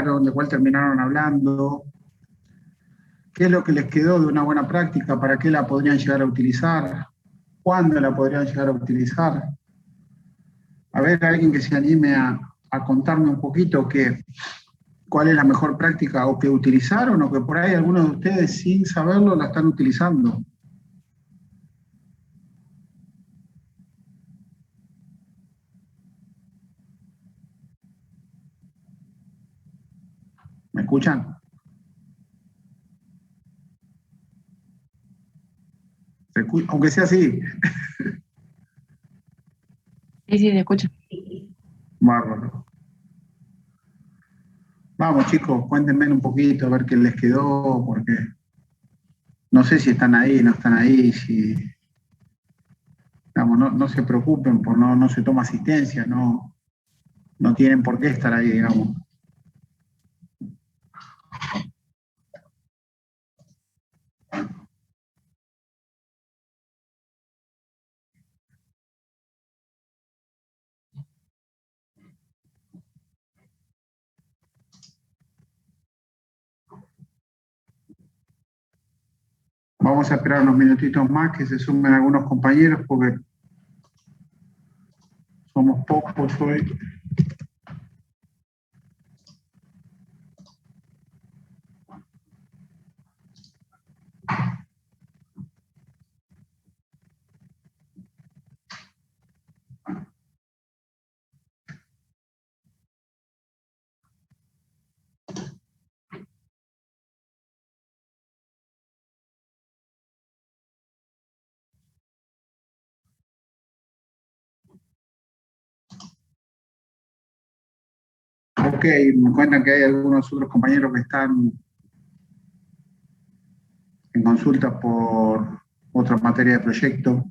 de cuál terminaron hablando, qué es lo que les quedó de una buena práctica, para qué la podrían llegar a utilizar, cuándo la podrían llegar a utilizar. A ver, alguien que se anime a contarme un poquito cuál es la mejor práctica o que utilizaron o que por ahí algunos de ustedes sin saberlo la están utilizando. ¿Me escuchan? Aunque sea así. Sí, sí, te escucho. Bárbaro. Vamos, chicos, cuéntenme un poquito a ver qué les quedó, porque no sé si están ahí, no están ahí, si, digamos, no se preocupen, por no se toma asistencia, no tienen por qué estar ahí, digamos. Vamos a esperar unos minutitos más que se sumen algunos compañeros porque somos pocos hoy. Ok, me cuentan que hay algunos otros compañeros que están en consulta por otra materia de proyecto.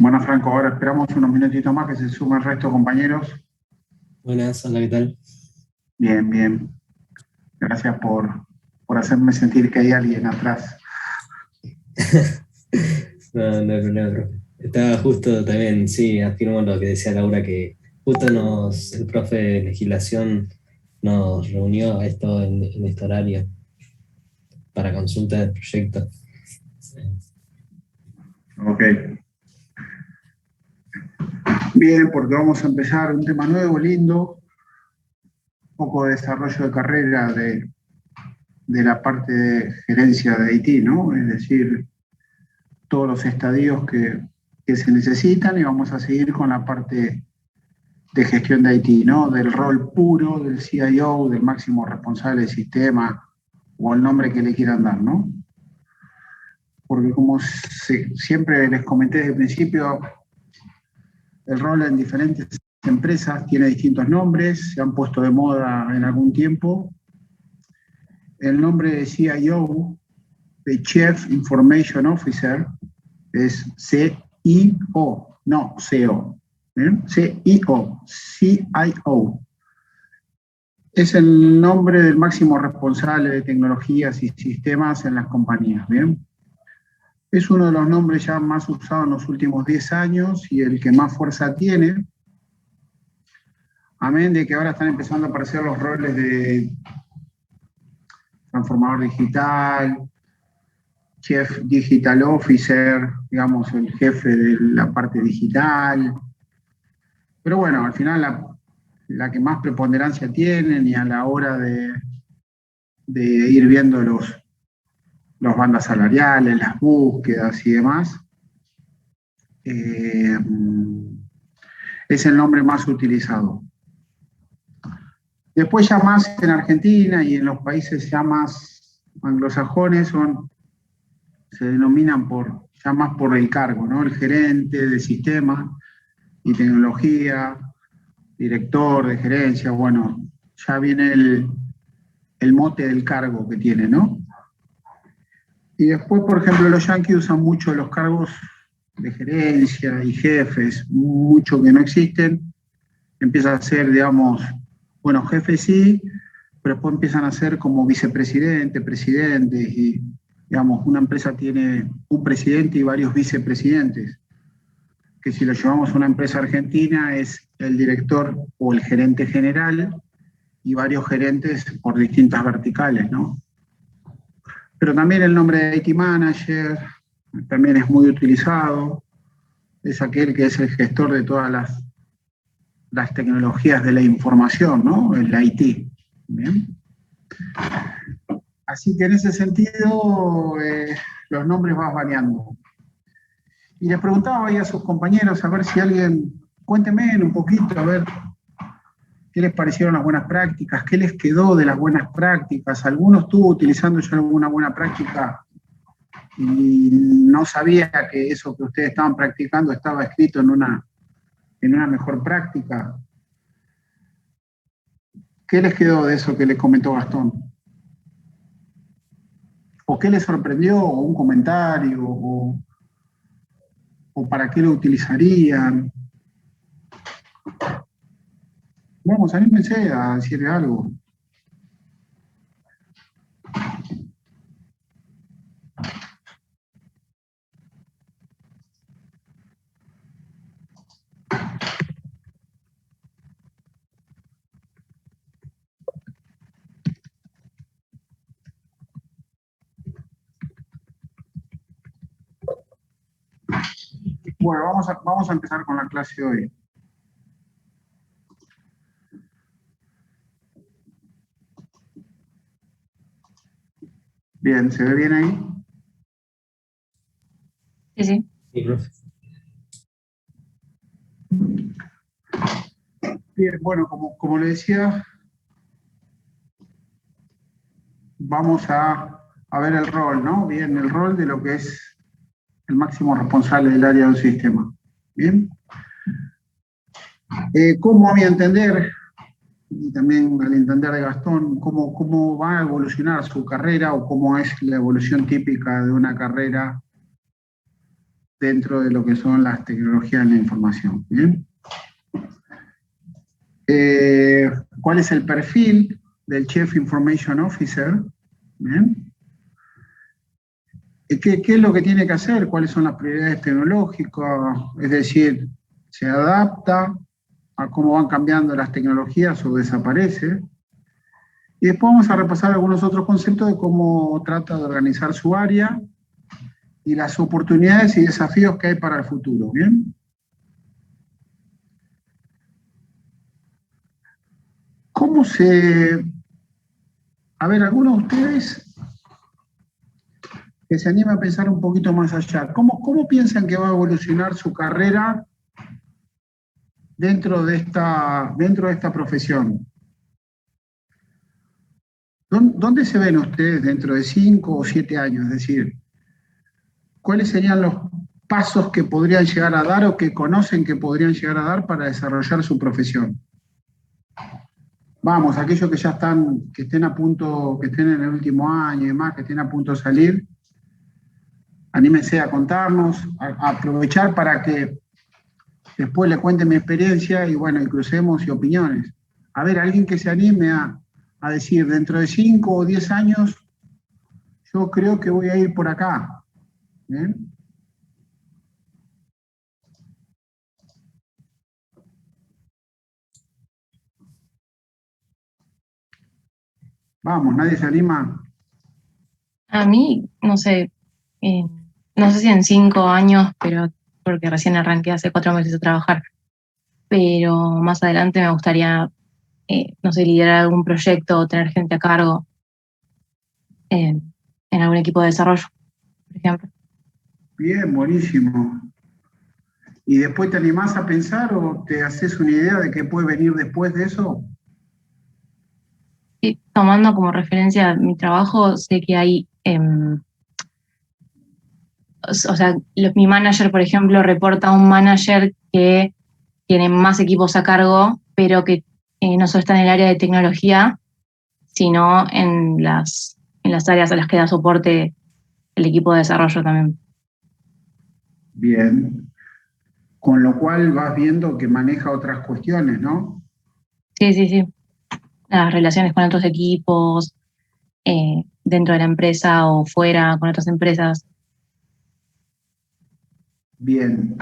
Bueno, Franco, ahora esperamos unos minutitos más que se sumen el resto de compañeros. Buenas, hola, ¿qué tal? Bien, bien. Gracias por hacerme sentir que hay alguien atrás. No hay problema, profe. Estaba justo también, sí, afirmo lo que decía Laura, que justo el profe de legislación nos reunió a esto en este horario para consulta del proyecto. Ok. Bien, porque vamos a empezar un tema nuevo, lindo, un poco de desarrollo de carrera de la parte de gerencia de IT, ¿no? Es decir, todos los estadios que se necesitan y vamos a seguir con la parte de gestión de IT, ¿no? Del rol puro del CIO, del máximo responsable del sistema o el nombre que le quieran dar, ¿no? Porque como siempre les comenté desde el principio, el rol en diferentes empresas tiene distintos nombres, se han puesto de moda en algún tiempo. El nombre de CIO, de Chief Information Officer, es CIO, no CO. CIO, CIO. Es el nombre del máximo responsable de tecnologías y sistemas en las compañías, ¿bien? Es uno de los nombres ya más usados en los últimos 10 años y el que más fuerza tiene. Amén de que ahora están empezando a aparecer los roles de transformador digital, Chief Digital Officer, digamos, el jefe de la parte digital. Pero bueno, al final la que más preponderancia tienen y a la hora de ir viendo los bandas salariales, las búsquedas y demás, es el nombre más utilizado. Después ya más en Argentina y en los países ya más anglosajones son se denominan ya más por el cargo, ¿no? El gerente de sistema y tecnología, director de gerencia, bueno, ya viene el mote del cargo que tiene, ¿no? Y después, por ejemplo, los yanquis usan mucho los cargos de gerencia y jefes, mucho que no existen. Empieza a ser, digamos, bueno, jefes sí, pero después empiezan a ser como vicepresidentes, presidentes, y, digamos, una empresa tiene un presidente y varios vicepresidentes, que si lo llevamos a una empresa argentina es el director o el gerente general y varios gerentes por distintas verticales, ¿no? Pero también el nombre de IT Manager también es muy utilizado, es aquel que es el gestor de todas las tecnologías de la información, ¿no? El IT. ¿Bien? Así que en ese sentido, los nombres van variando. Y les preguntaba ahí a sus compañeros, a ver si alguien, cuéntenme un poquito, a ver qué les parecieron las buenas prácticas, qué les quedó de las buenas prácticas. ¿Alguno estuvo utilizando ya alguna buena práctica y no sabía que eso que ustedes estaban practicando estaba escrito en una mejor práctica? ¿Qué les quedó de eso que les comentó Gastón? ¿O qué les sorprendió? ¿O un comentario? ¿O para qué lo utilizarían? Vamos, anímense a decirle algo. Bueno, vamos a empezar con la clase de hoy. Bien, ¿se ve bien ahí? Sí, sí. Sí, profe. Bien, bueno, como le decía, vamos a ver el rol, ¿no? Bien, el rol de lo que es el máximo responsable del área de un sistema. Bien. ¿Cómo a mi entender, y también al entender de Gastón, cómo va a evolucionar su carrera o cómo es la evolución típica de una carrera dentro de lo que son las tecnologías de la información? ¿Bien? ¿Cuál es el perfil del Chief Information Officer? ¿Bien? ¿Qué es lo que tiene que hacer? ¿Cuáles son las prioridades tecnológicas? Es decir, ¿se adapta a cómo van cambiando las tecnologías o desaparece? Y después vamos a repasar algunos otros conceptos de cómo trata de organizar su área y las oportunidades y desafíos que hay para el futuro. ¿Bien? ¿Cómo se... A ver, algunos de ustedes que se anima a pensar un poquito más allá. ¿Cómo piensan que va a evolucionar su carrera dentro de esta profesión? ¿Dónde se ven ustedes dentro de 5 o 7 años? Es decir, ¿cuáles serían los pasos que podrían llegar a dar o que conocen que podrían llegar a dar para desarrollar su profesión? Vamos, aquellos que ya que estén a punto, que estén en el último año y demás, que estén a punto de salir, anímense a contarnos, a aprovechar para que después le cuente mi experiencia y bueno, y crucemos y opiniones. A ver, alguien que se anime a decir, dentro de 5 o 10 años, yo creo que voy a ir por acá. ¿Bien? Vamos, nadie se anima. A mí, no sé, no sé si en 5 años, pero porque recién arranqué hace 4 meses a trabajar, pero más adelante me gustaría, no sé, liderar algún proyecto o tener gente a cargo en algún equipo de desarrollo, por ejemplo. Bien, buenísimo. ¿Y después te animás a pensar o te haces una idea de qué puede venir después de eso? Sí, tomando como referencia mi trabajo, sé que hay o sea, mi manager, por ejemplo, reporta a un manager que tiene más equipos a cargo, pero que no solo está en el área de tecnología, sino en las áreas a las que da soporte el equipo de desarrollo también. Bien. Con lo cual vas viendo que maneja otras cuestiones, ¿no? Sí, sí, sí. Las relaciones con otros equipos, dentro de la empresa o fuera con otras empresas. Bien.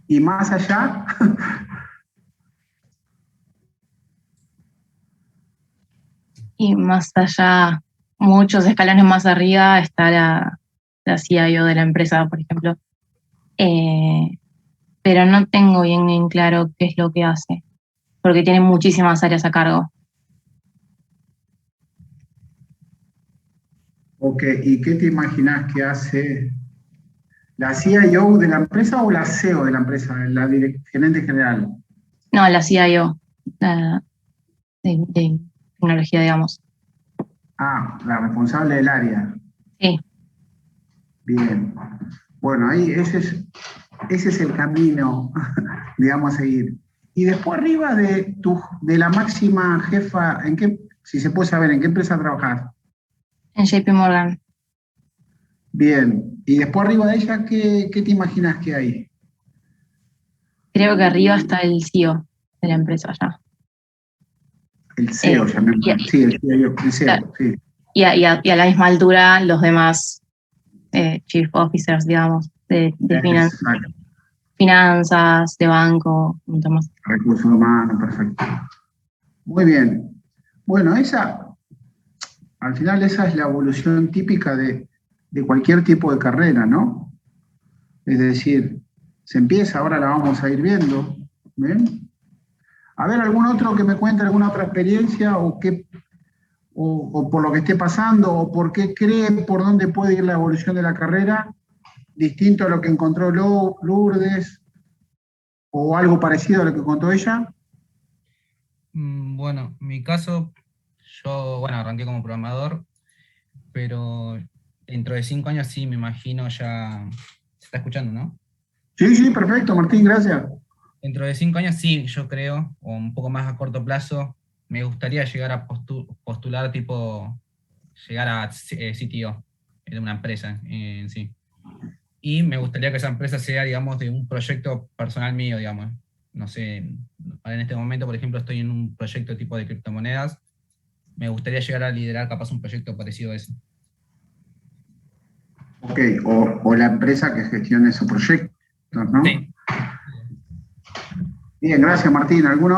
¿Y más allá? Y más allá, muchos escalones más arriba, está la CIO de la empresa, por ejemplo. Pero no tengo bien en claro qué es lo que hace, porque tiene muchísimas áreas a cargo. Ok, ¿y qué te imaginas que hace la CIO de la empresa o la CEO de la empresa, la gerente general? No, la CIO de tecnología, digamos. Ah, la responsable del área. Sí. Bien. Bueno, ahí ese es el camino, digamos, a seguir. Y después arriba de la máxima jefa, si se puede saber, ¿en qué empresa trabajas? En JP Morgan. Bien. Y después arriba de ella, ¿qué te imaginas que hay? Creo que arriba está el CEO de la empresa ya. El CEO, sí, el CEO, sí. Y a la misma altura los demás chief officers, digamos, de finanzas, de banco, un montón más. Recursos humanos, perfecto. Muy bien. Bueno, al final esa es la evolución típica de cualquier tipo de carrera, ¿no? Es decir, se empieza, ahora la vamos a ir viendo. ¿Bien? A ver, ¿algún otro que me cuente alguna otra experiencia o por lo que esté pasando o por qué cree por dónde puede ir la evolución de la carrera, distinto a lo que encontró Lourdes o algo parecido a lo que contó ella? Bueno, en mi caso, yo, bueno, arranqué como programador, pero dentro de 5 años sí, me imagino ya... ¿Se está escuchando, no? Sí, sí, perfecto, Martín, gracias. Dentro de 5 años sí, yo creo, o un poco más a corto plazo, me gustaría llegar a postular tipo, llegar a CTO de una empresa en sí. Y me gustaría que esa empresa sea, digamos, de un proyecto personal mío, digamos. No sé, en este momento, por ejemplo, estoy en un proyecto tipo de criptomonedas. Me gustaría llegar a liderar capaz un proyecto parecido a eso. Ok, o la empresa que gestione su proyecto, ¿no? Sí. Bien, gracias Martín. ¿Algún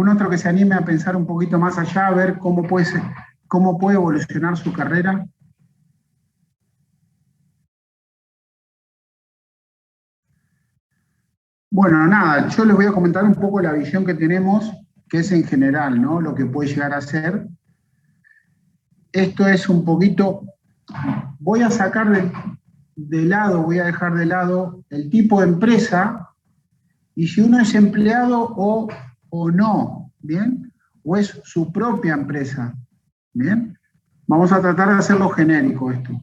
otro que se anime a pensar un poquito más allá, a ver cómo puede evolucionar su carrera? Bueno, nada, yo les voy a comentar un poco la visión que tenemos, que es en general, ¿no? Lo que puede llegar a ser. Esto es un poquito, voy a sacar voy a dejar de lado el tipo de empresa y si uno es empleado o no, ¿bien? O es su propia empresa, ¿bien? Vamos a tratar de hacerlo genérico esto.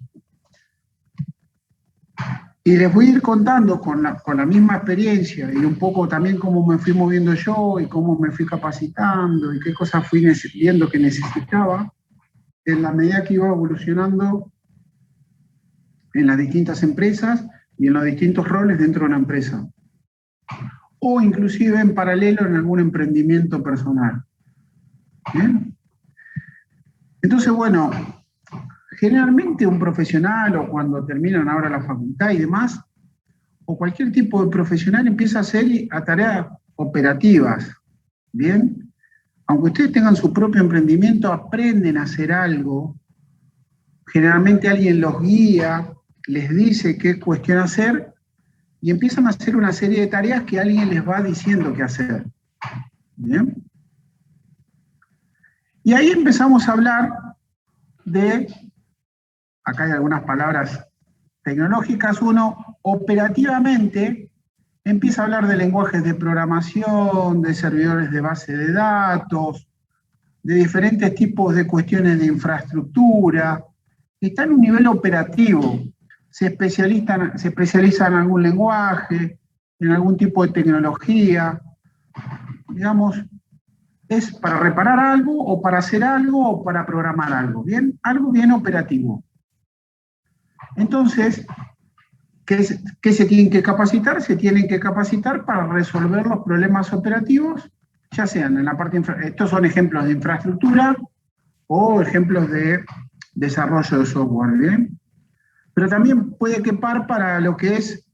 Y les voy a ir contando con la misma experiencia y un poco también cómo me fui moviendo yo y cómo me fui capacitando y qué cosas fui viendo que necesitaba en la medida que iba evolucionando en las distintas empresas y en los distintos roles dentro de una empresa. O inclusive en paralelo en algún emprendimiento personal. ¿Bien? Entonces, bueno, generalmente un profesional o cuando terminan ahora la facultad y demás, o cualquier tipo de profesional empieza a hacer tareas operativas, ¿bien? Aunque ustedes tengan su propio emprendimiento, aprenden a hacer algo, generalmente alguien los guía, les dice qué cuestión hacer y empiezan a hacer una serie de tareas que alguien les va diciendo qué hacer, ¿bien? Y ahí empezamos a hablar acá hay algunas palabras tecnológicas, uno operativamente empieza a hablar de lenguajes de programación, de servidores de base de datos, de diferentes tipos de cuestiones de infraestructura, está en un nivel operativo. se especializa en algún lenguaje, en algún tipo de tecnología, digamos, es para reparar algo, o para hacer algo, o para programar algo, ¿bien? Algo bien operativo. Entonces, ¿qué se tienen que capacitar? Se tienen que capacitar para resolver los problemas operativos, ya sean en la parte, estos son ejemplos de infraestructura o ejemplos de desarrollo de software, ¿bien? Pero también puede quepar para lo que es,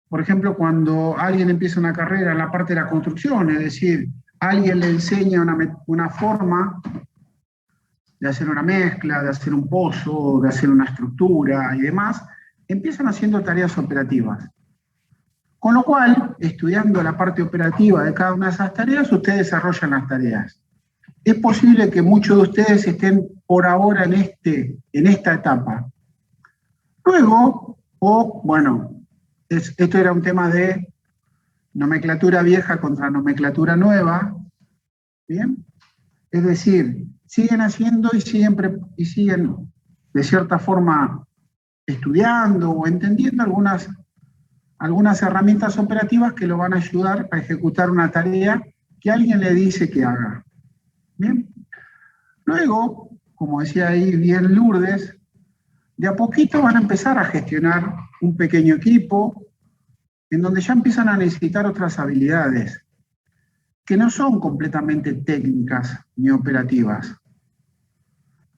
por ejemplo, cuando alguien empieza una carrera en la parte de la construcción, es decir, alguien le enseña una forma de hacer una mezcla, de hacer un pozo, de hacer una estructura y demás, empiezan haciendo tareas operativas. Con lo cual, estudiando la parte operativa de cada una de esas tareas, ustedes desarrollan las tareas. Es posible que muchos de ustedes estén por ahora en esta etapa. Luego, esto era un tema de nomenclatura vieja contra nomenclatura nueva, ¿bien? Es decir, siguen haciendo y siguen de cierta forma estudiando o entendiendo algunas herramientas operativas que lo van a ayudar a ejecutar una tarea que alguien le dice que haga. ¿Bien? Luego, como decía ahí bien Lourdes, de a poquito van a empezar a gestionar un pequeño equipo en donde ya empiezan a necesitar otras habilidades que no son completamente técnicas ni operativas.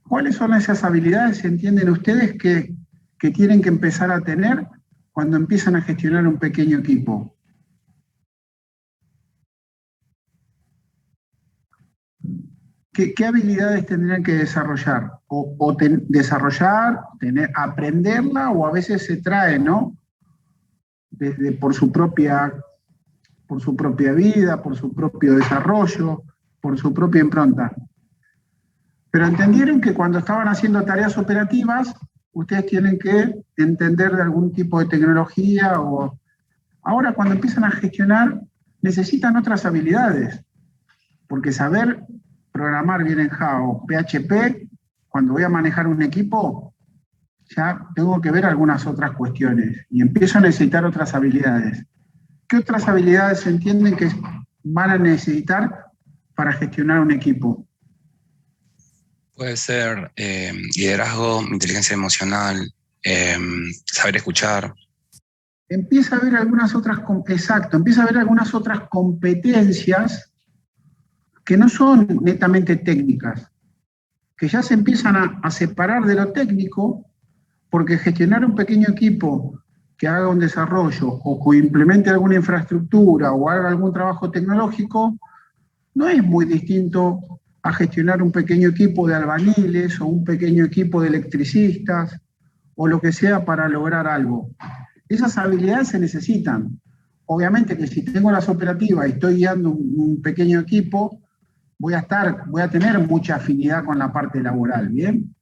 ¿Cuáles son esas habilidades, entienden ustedes, que tienen que empezar a tener cuando empiezan a gestionar un pequeño equipo? ¿Qué habilidades tendrían que desarrollar? Aprenderla, o a veces se trae, ¿no? Por su propia vida, por su propio desarrollo, por su propia impronta. Pero entendieron que cuando estaban haciendo tareas operativas, ustedes tienen que entender de algún tipo de tecnología, o ahora cuando empiezan a gestionar necesitan otras habilidades, porque saber programar bien en Java o PHP, cuando voy a manejar un equipo, ya tengo que ver algunas otras cuestiones y empiezo a necesitar otras habilidades. ¿Qué otras habilidades se entienden que van a necesitar para gestionar un equipo? Puede ser liderazgo, inteligencia emocional, saber escuchar. Empieza a haber algunas otras competencias que no son netamente técnicas, que ya se empiezan a separar de lo técnico, porque gestionar un pequeño equipo que haga un desarrollo o que implemente alguna infraestructura o haga algún trabajo tecnológico no es muy distinto a gestionar un pequeño equipo de albañiles o un pequeño equipo de electricistas o lo que sea para lograr algo. Esas habilidades se necesitan. Obviamente que si tengo las operativas y estoy guiando un pequeño equipo, voy a tener mucha afinidad con la parte laboral, ¿bien?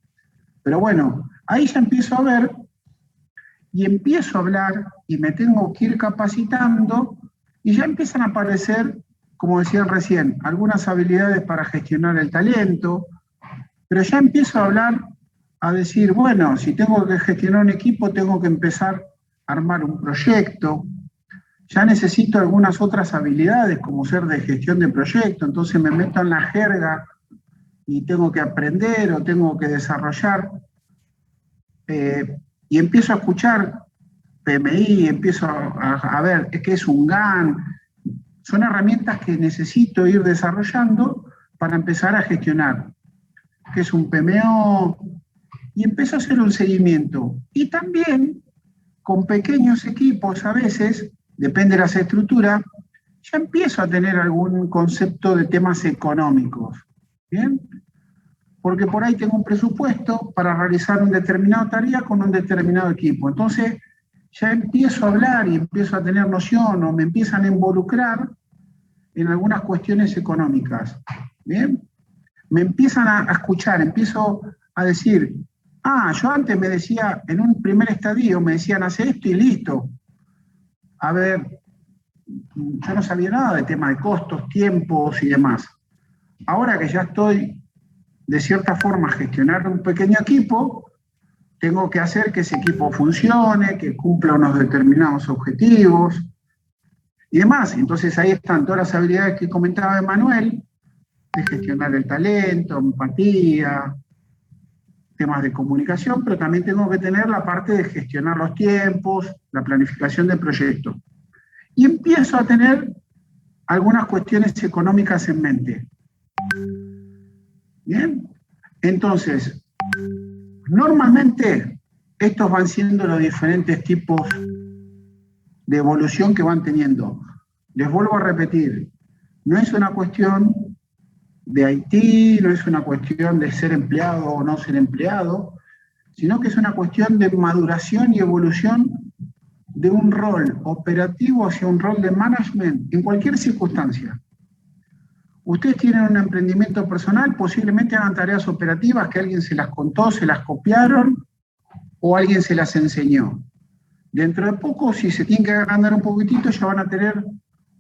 Pero bueno, ahí ya empiezo a ver y empiezo a hablar y me tengo que ir capacitando y ya empiezan a aparecer, como decían recién, algunas habilidades para gestionar el talento, pero ya empiezo a hablar, a decir, bueno, si tengo que gestionar un equipo, tengo que empezar a armar un proyecto. Ya necesito algunas otras habilidades, como ser de gestión de proyecto, entonces me meto en la jerga y tengo que aprender o tengo que desarrollar. Y empiezo a escuchar PMI, empiezo a ver qué es un GAN. Son herramientas que necesito ir desarrollando para empezar a gestionar. ¿Qué es un PMO? Y empiezo a hacer un seguimiento. Y también, con pequeños equipos a veces, depende de las estructuras, ya empiezo a tener algún concepto de temas económicos, ¿bien? Porque por ahí tengo un presupuesto para realizar una determinada tarea con un determinado equipo. Entonces, ya empiezo a hablar y empiezo a tener noción o me empiezan a involucrar en algunas cuestiones económicas, ¿bien? Me empiezan a escuchar, empiezo a decir, yo antes me decía, en un primer estadio me decían, hace esto y listo. A ver, yo no sabía nada de tema de costos, tiempos y demás. Ahora que ya estoy, de cierta forma, gestionando un pequeño equipo, tengo que hacer que ese equipo funcione, que cumpla unos determinados objetivos y demás. Entonces ahí están todas las habilidades que comentaba Emanuel, de gestionar el talento, empatía, temas de comunicación, pero también tengo que tener la parte de gestionar los tiempos, la planificación del proyecto. Y empiezo a tener algunas cuestiones económicas en mente. ¿Bien? Entonces, normalmente estos van siendo los diferentes tipos de evolución que van teniendo. Les vuelvo a repetir, no es una cuestión de IT, no es una cuestión de ser empleado o no ser empleado, sino que es una cuestión de maduración y evolución de un rol operativo hacia un rol de management en cualquier circunstancia. Ustedes tienen un emprendimiento personal, posiblemente hagan tareas operativas que alguien se las contó, se las copiaron o alguien se las enseñó. Dentro de poco, si se tienen que agrandar un poquitito, ya van a tener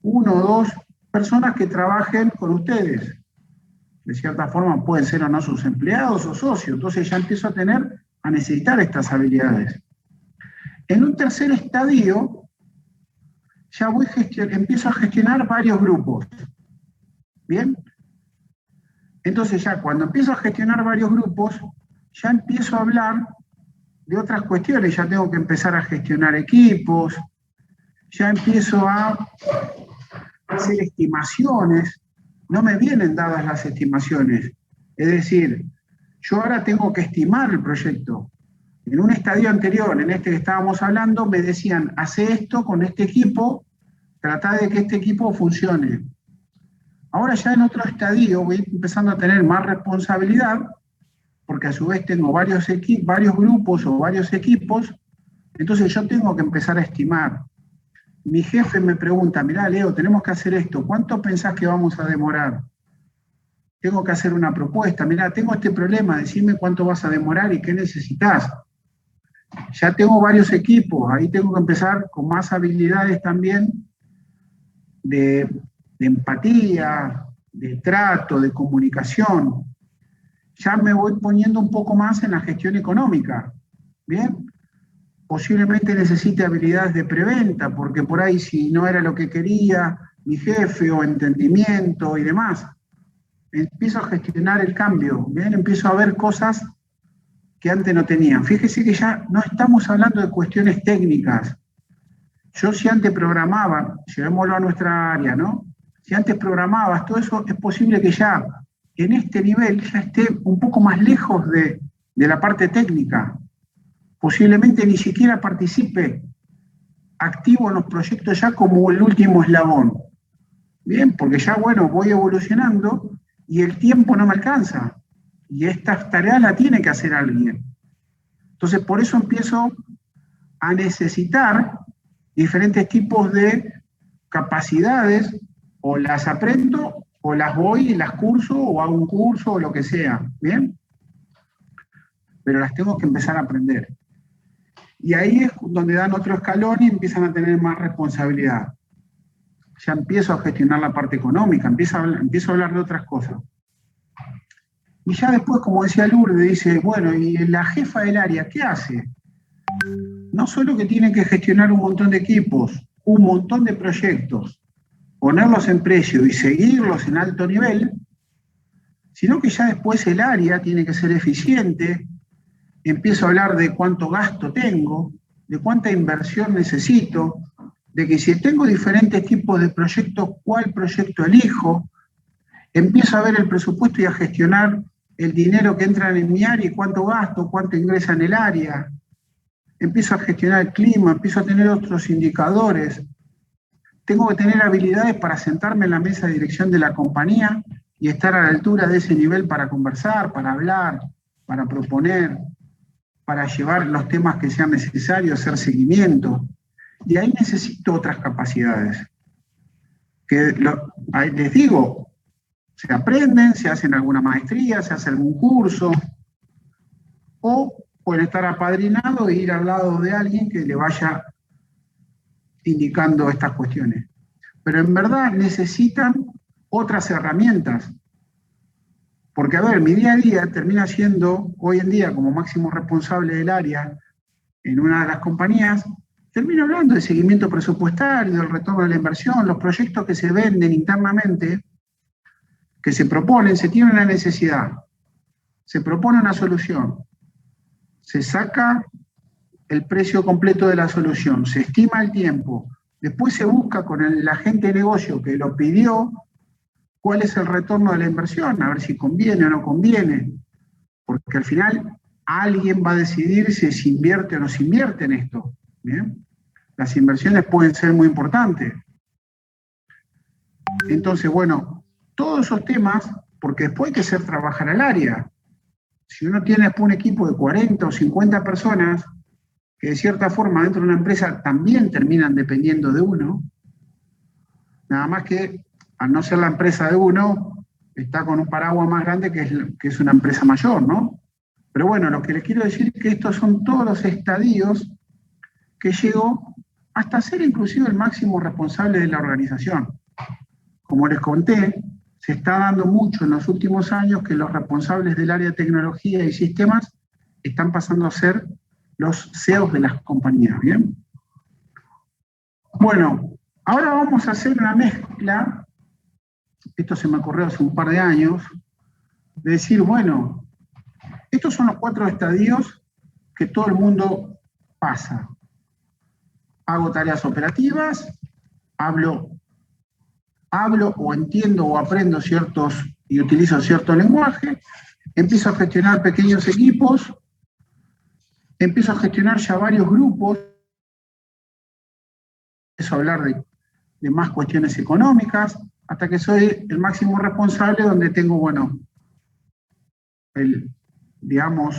1 o 2 personas que trabajen con ustedes. De cierta forma pueden ser o no sus empleados o socios, entonces ya empiezo a necesitar estas habilidades. En un tercer estadio, ya empiezo a gestionar varios grupos. ¿Bien? Entonces ya cuando empiezo a gestionar varios grupos, ya empiezo a hablar de otras cuestiones, ya tengo que empezar a gestionar equipos, ya empiezo a hacer estimaciones, no me vienen dadas las estimaciones. Es decir, yo ahora tengo que estimar el proyecto. En un estadio anterior, en este que estábamos hablando, me decían, hace esto con este equipo, trata de que este equipo funcione. Ahora ya en otro estadio voy empezando a tener más responsabilidad, porque a su vez tengo varios grupos o varios equipos, entonces yo tengo que empezar a estimar. Mi jefe me pregunta, mirá Leo, tenemos que hacer esto, ¿cuánto pensás que vamos a demorar? Tengo que hacer una propuesta, mirá, tengo este problema, decime cuánto vas a demorar y qué necesitas. Ya tengo varios equipos, ahí tengo que empezar con más habilidades también de empatía, de trato, de comunicación. Ya me voy poniendo un poco más en la gestión económica, ¿bien? Posiblemente necesite habilidades de preventa, porque por ahí si no era lo que quería mi jefe o entendimiento y demás, empiezo a gestionar el cambio, ¿bien? Empiezo a ver cosas que antes no tenían. Fíjese que ya no estamos hablando de cuestiones técnicas. Yo si antes programaba, llevémoslo a nuestra área, ¿no? Si antes programabas, todo eso es posible que ya en este nivel ya esté un poco más lejos de la parte técnica. Posiblemente ni siquiera participe activo en los proyectos ya como el último eslabón. Bien, porque ya, bueno, voy evolucionando y el tiempo no me alcanza. Y estas tareas las tiene que hacer alguien. Entonces, por eso empiezo a necesitar diferentes tipos de capacidades, o las aprendo, o las voy y las curso, o hago un curso, o lo que sea, ¿bien? Pero las tengo que empezar a aprender. Y ahí es donde dan otro escalón y empiezan a tener más responsabilidad. Ya empiezo a gestionar la parte económica, empiezo a hablar de otras cosas. Y ya después, como decía Lourdes, dice, bueno, ¿y la jefa del área qué hace? No solo que tiene que gestionar un montón de equipos, un montón de proyectos, ponerlos en precio y seguirlos en alto nivel, sino que ya después el área tiene que ser eficiente, empiezo a hablar de cuánto gasto tengo, de cuánta inversión necesito, de que si tengo diferentes tipos de proyectos, ¿cuál proyecto elijo? Empiezo a ver el presupuesto y a gestionar el dinero que entra en mi área y cuánto gasto, cuánto ingresa en el área. Empiezo a gestionar el clima, empiezo a tener otros indicadores. Tengo que tener habilidades para sentarme en la mesa de dirección de la compañía y estar a la altura de ese nivel para conversar, para hablar, para proponer, para llevar los temas que sean necesarios, hacer seguimiento. Y ahí necesito otras capacidades. Les digo, se aprenden, se hacen alguna maestría, se hace algún curso, o pueden estar apadrinados e ir al lado de alguien que le vaya indicando estas cuestiones. Pero en verdad necesitan otras herramientas. Porque, a ver, mi día a día termina siendo, hoy en día, como máximo responsable del área en una de las compañías, termino hablando de seguimiento presupuestario, del retorno de la inversión, los proyectos que se venden internamente, que se proponen, se tiene una necesidad, se propone una solución, se saca el precio completo de la solución, se estima el tiempo, después se busca con el agente de negocio que lo pidió cuál es el retorno de la inversión, a ver si conviene o no conviene, porque al final alguien va a decidir si se invierte o no se invierte en esto. ¿Bien? Las inversiones pueden ser muy importantes. Entonces, bueno, todos esos temas, porque después hay que hacer trabajar al área. Si uno tiene después un equipo de 40 o 50 personas, que de cierta forma dentro de una empresa también terminan dependiendo de uno, nada más que al no ser la empresa de uno, está con un paraguas más grande que es una empresa mayor, ¿no? Pero bueno, lo que les quiero decir es que estos son todos los estadios que llegó hasta ser inclusive el máximo responsable de la organización. Como les conté, se está dando mucho en los últimos años que los responsables del área de tecnología y sistemas están pasando a ser los CEOs de las compañías, ¿bien? Bueno, ahora vamos a hacer una mezcla, esto se me ocurrió hace un par de años, de decir, bueno, estos son los 4 estadios que todo el mundo pasa. Hago tareas operativas, hablo o entiendo o aprendo ciertos y utilizo cierto lenguaje, empiezo a gestionar pequeños equipos, empiezo a gestionar ya varios grupos, empiezo a hablar de más cuestiones económicas, hasta que soy el máximo responsable donde tengo, bueno, digamos,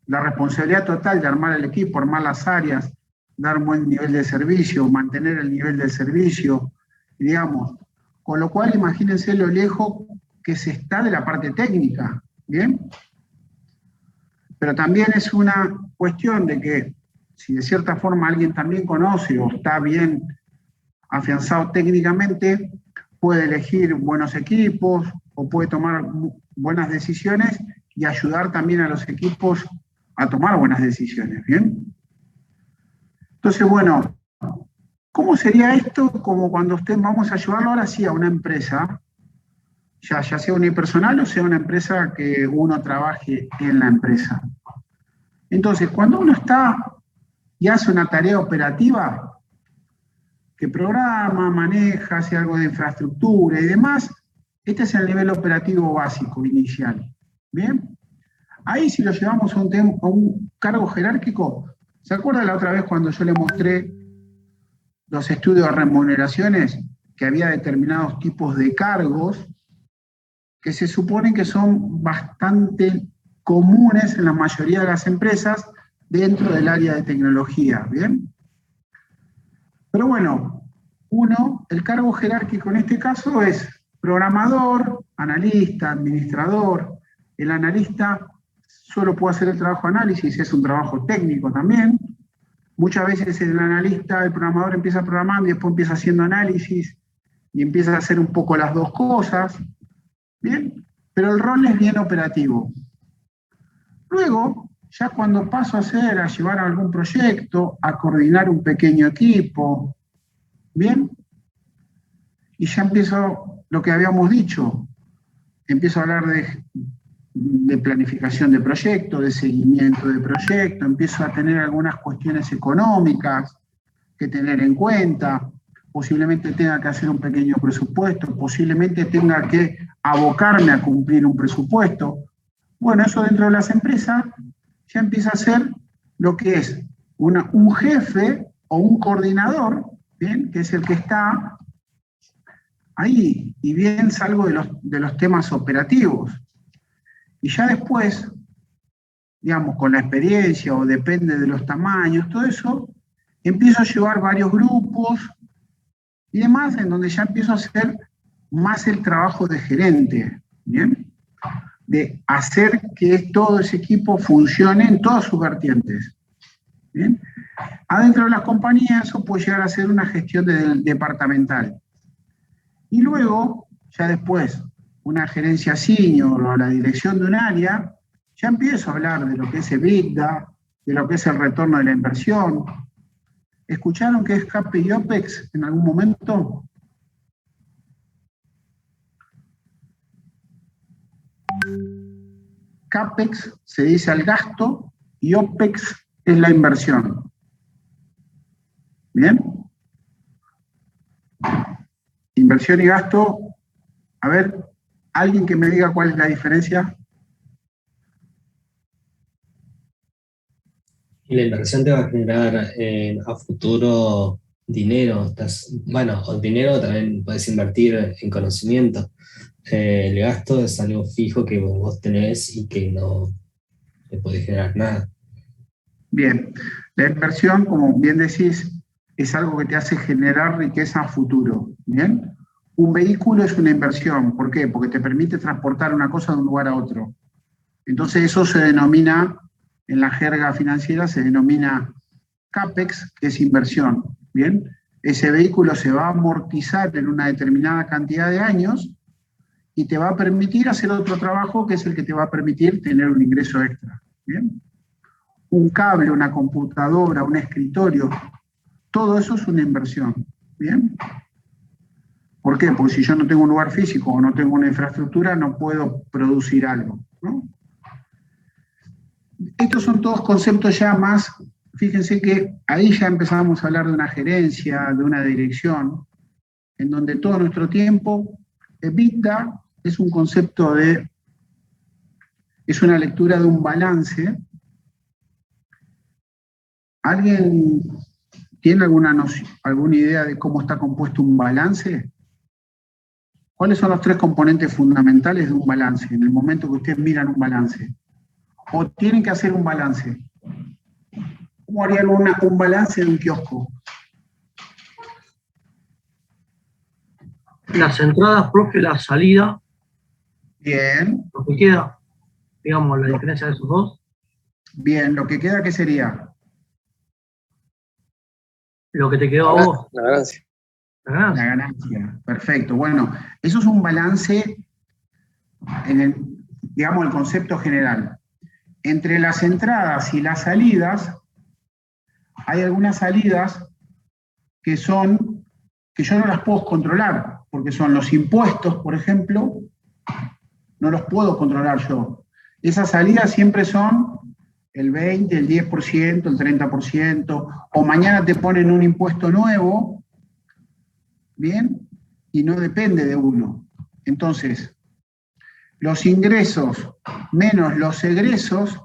la responsabilidad total de armar el equipo, armar las áreas, dar un buen nivel de servicio, mantener el nivel del servicio, digamos. Con lo cual, imagínense lo lejos que se está de la parte técnica, ¿bien? Pero también es una cuestión de que si de cierta forma alguien también conoce o está bien afianzado técnicamente, puede elegir buenos equipos o puede tomar buenas decisiones y ayudar también a los equipos a tomar buenas decisiones, ¿bien? Entonces, bueno, ¿cómo sería esto? Como cuando vamos a llevarlo ahora sí a una empresa, ya sea unipersonal o sea una empresa que uno trabaje en la empresa. Entonces, cuando uno está y hace una tarea operativa, que programa, maneja, hace algo de infraestructura y demás, este es el nivel operativo básico, inicial. ¿Bien? Ahí si lo llevamos a un cargo jerárquico, ¿se acuerdan la otra vez cuando yo le mostré los estudios de remuneraciones? Que había determinados tipos de cargos que se suponen que son bastante comunes en la mayoría de las empresas dentro del área de tecnología, ¿bien? Pero bueno, el cargo jerárquico en este caso es programador, analista, administrador. El analista solo puede hacer el trabajo de análisis, es un trabajo técnico también. Muchas veces el analista, el programador empieza programando y después empieza haciendo análisis y empieza a hacer un poco las dos cosas. ¿Bien? Pero el rol es bien operativo. Luego, ya cuando paso a llevar algún proyecto, a coordinar un pequeño equipo, ¿bien? Y ya empiezo lo que habíamos dicho, empiezo a hablar de planificación de proyecto, de seguimiento de proyecto, empiezo a tener algunas cuestiones económicas que tener en cuenta, posiblemente tenga que hacer un pequeño presupuesto, posiblemente tenga que abocarme a cumplir un presupuesto. Bueno, eso dentro de las empresas ya empieza a ser lo que es un jefe o un coordinador, ¿bien? Que es el que está ahí, y bien salgo de los temas operativos. Y ya después, digamos, con la experiencia o depende de los tamaños, todo eso, empiezo a llevar varios grupos y demás, en donde ya empiezo a hacer más el trabajo de gerente, ¿bien? De hacer que todo ese equipo funcione en todas sus vertientes, ¿bien? Adentro de las compañías eso puede llegar a ser una gestión departamental. Y luego, ya después, una gerencia senior o la dirección de un área, ya empiezo a hablar de lo que es EBITDA, de lo que es el retorno de la inversión. ¿Escucharon qué es CAPEX y OPEX en algún momento? CAPEX se dice al gasto y OPEX es la inversión. ¿Bien? Inversión y gasto. A ver, alguien que me diga cuál es la diferencia. Y la inversión te va a generar a futuro dinero. Bueno, o dinero también puedes invertir en conocimiento. El gasto es algo fijo que vos tenés y que no te puede generar nada. Bien, la inversión, como bien decís, es algo que te hace generar riqueza a futuro. ¿Bien? Un vehículo es una inversión. ¿Por qué? Porque te permite transportar una cosa de un lugar a otro. Entonces eso se denomina, en la jerga financiera, se denomina CAPEX, que es inversión. ¿Bien? Ese vehículo se va a amortizar en una determinada cantidad de años y te va a permitir hacer otro trabajo que es el que te va a permitir tener un ingreso extra. ¿Bien? Un cable, una computadora, un escritorio, todo eso es una inversión. ¿Bien? ¿Por qué? Porque si yo no tengo un lugar físico o no tengo una infraestructura, no puedo producir algo, ¿no? Estos son todos conceptos ya más, fíjense que ahí ya empezamos a hablar de una gerencia, de una dirección, en donde todo nuestro tiempo, EBITDA es un concepto es una lectura de un balance. ¿Alguien tiene alguna idea de cómo está compuesto un balance? ¿Cuáles son los tres componentes fundamentales de un balance en el momento que ustedes miran un balance? ¿O tienen que hacer un balance? ¿Cómo harían un balance de un kiosco? Las entradas, profe, la salida. Bien. Lo que queda, digamos, la diferencia de esos dos. Bien, lo que queda, ¿qué sería? Lo que te quedó a vos. La ganancia. La ganancia, perfecto. Bueno, eso es un balance en digamos, el concepto general. Entre las entradas y las salidas, hay algunas salidas que yo no las puedo controlar, porque son los impuestos, por ejemplo, no los puedo controlar yo. Esas salidas siempre son el 20, el 10%, el 30%, o mañana te ponen un impuesto nuevo, ¿bien? Y no depende de uno. Entonces, los ingresos menos los egresos,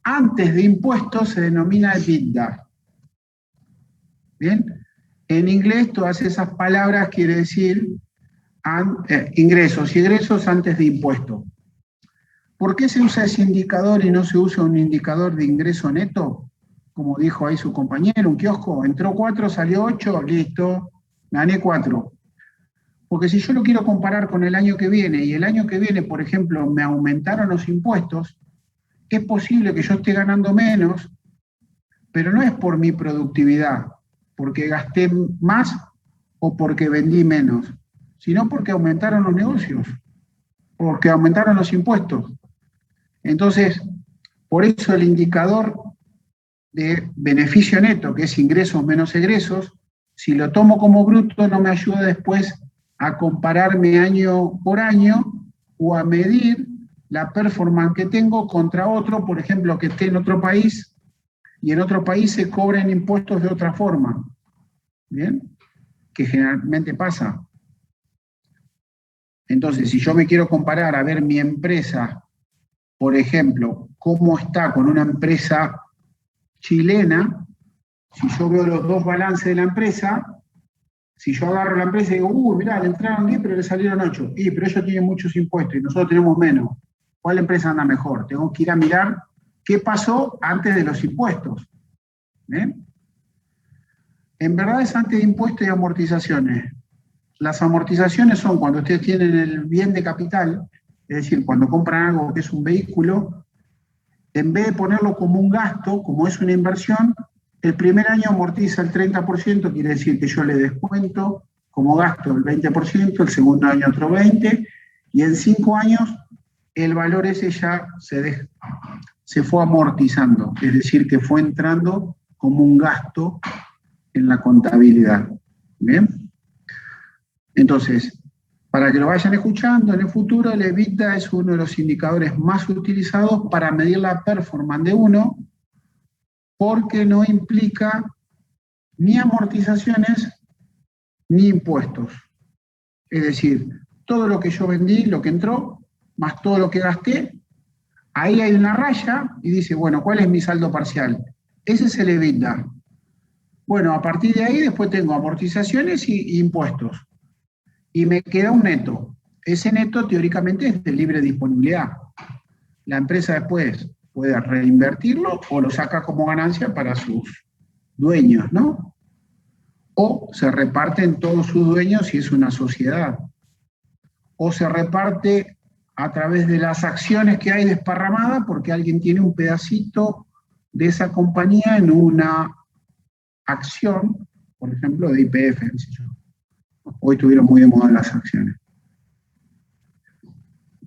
antes de impuestos se denomina EBITDA. ¿Bien? En inglés todas esas palabras quiere decir ingresos y egresos antes de impuestos. ¿Por qué se usa ese indicador y no se usa un indicador de ingreso neto? Como dijo ahí su compañero, un kiosco, entró 4, salió 8, listo, gané 4. Porque si yo lo quiero comparar con el año que viene, y el año que viene, por ejemplo, me aumentaron los impuestos, es posible que yo esté ganando menos, pero no es por mi productividad, porque gasté más o porque vendí menos, sino porque aumentaron los negocios, porque aumentaron los impuestos. Entonces, por eso el indicador de beneficio neto, que es ingresos menos egresos, si lo tomo como bruto, no me ayuda después a compararme año por año o a medir la performance que tengo contra otro, por ejemplo, que esté en otro país y en otro país se cobren impuestos de otra forma. ¿Bien? Que generalmente pasa. Entonces, si yo me quiero comparar a ver mi empresa, por ejemplo, cómo está con una empresa chilena, si yo veo los dos balances de la empresa, si yo agarro la empresa y digo, mirá, le entraron 10 pero le salieron 8, pero ellos tienen muchos impuestos y nosotros tenemos menos, ¿cuál empresa anda mejor? Tengo que ir a mirar qué pasó antes de los impuestos. ¿Bien? En verdad es antes de impuestos y amortizaciones. Las amortizaciones son cuando ustedes tienen el bien de capital, es decir, cuando compran algo que es un vehículo, en vez de ponerlo como un gasto, como es una inversión, el primer año amortiza el 30%, quiere decir que yo le descuento como gasto el 20%, el segundo año otro 20%, Y en 5 años el valor ese ya se fue amortizando, es decir, que fue entrando como un gasto en la contabilidad. ¿Bien? Entonces, para que lo vayan escuchando, en el futuro el EBITDA es uno de los indicadores más utilizados para medir la performance de uno, porque no implica ni amortizaciones ni impuestos. Es decir, todo lo que yo vendí, lo que entró, más todo lo que gasté, ahí hay una raya y dice, bueno, ¿cuál es mi saldo parcial? Ese es el EBITDA. Bueno, a partir de ahí después tengo amortizaciones y impuestos. Y me queda un neto. Ese neto teóricamente es de libre disponibilidad. La empresa después puede reinvertirlo o lo saca como ganancia para sus dueños, ¿no? O se reparte en todos sus dueños si es una sociedad. O se reparte a través de las acciones que hay desparramadas porque alguien tiene un pedacito de esa compañía en una acción, por ejemplo, de YPF. Hoy estuvieron muy de moda las acciones.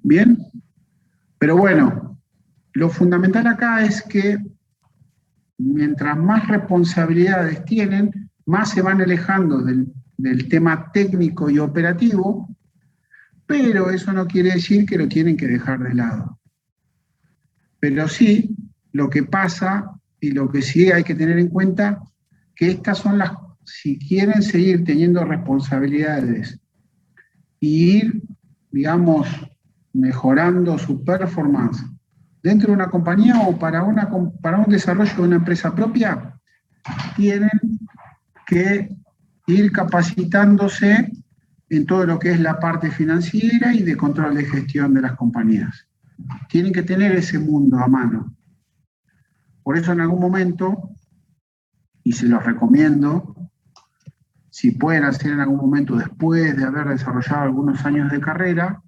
¿Bien? Pero bueno, lo fundamental acá es que mientras más responsabilidades tienen, más se van alejando del tema técnico y operativo, pero eso no quiere decir que lo tienen que dejar de lado. Pero sí, lo que pasa y lo que sí hay que tener en cuenta, que estas son las, si quieren seguir teniendo responsabilidades y ir, digamos, mejorando su performance dentro de una compañía o para un desarrollo de una empresa propia, tienen que ir capacitándose en todo lo que es la parte financiera y de control de gestión de las compañías. Tienen que tener ese mundo a mano. Por eso en algún momento, y se los recomiendo, si pueden hacer en algún momento después de haber desarrollado algunos años de carrera,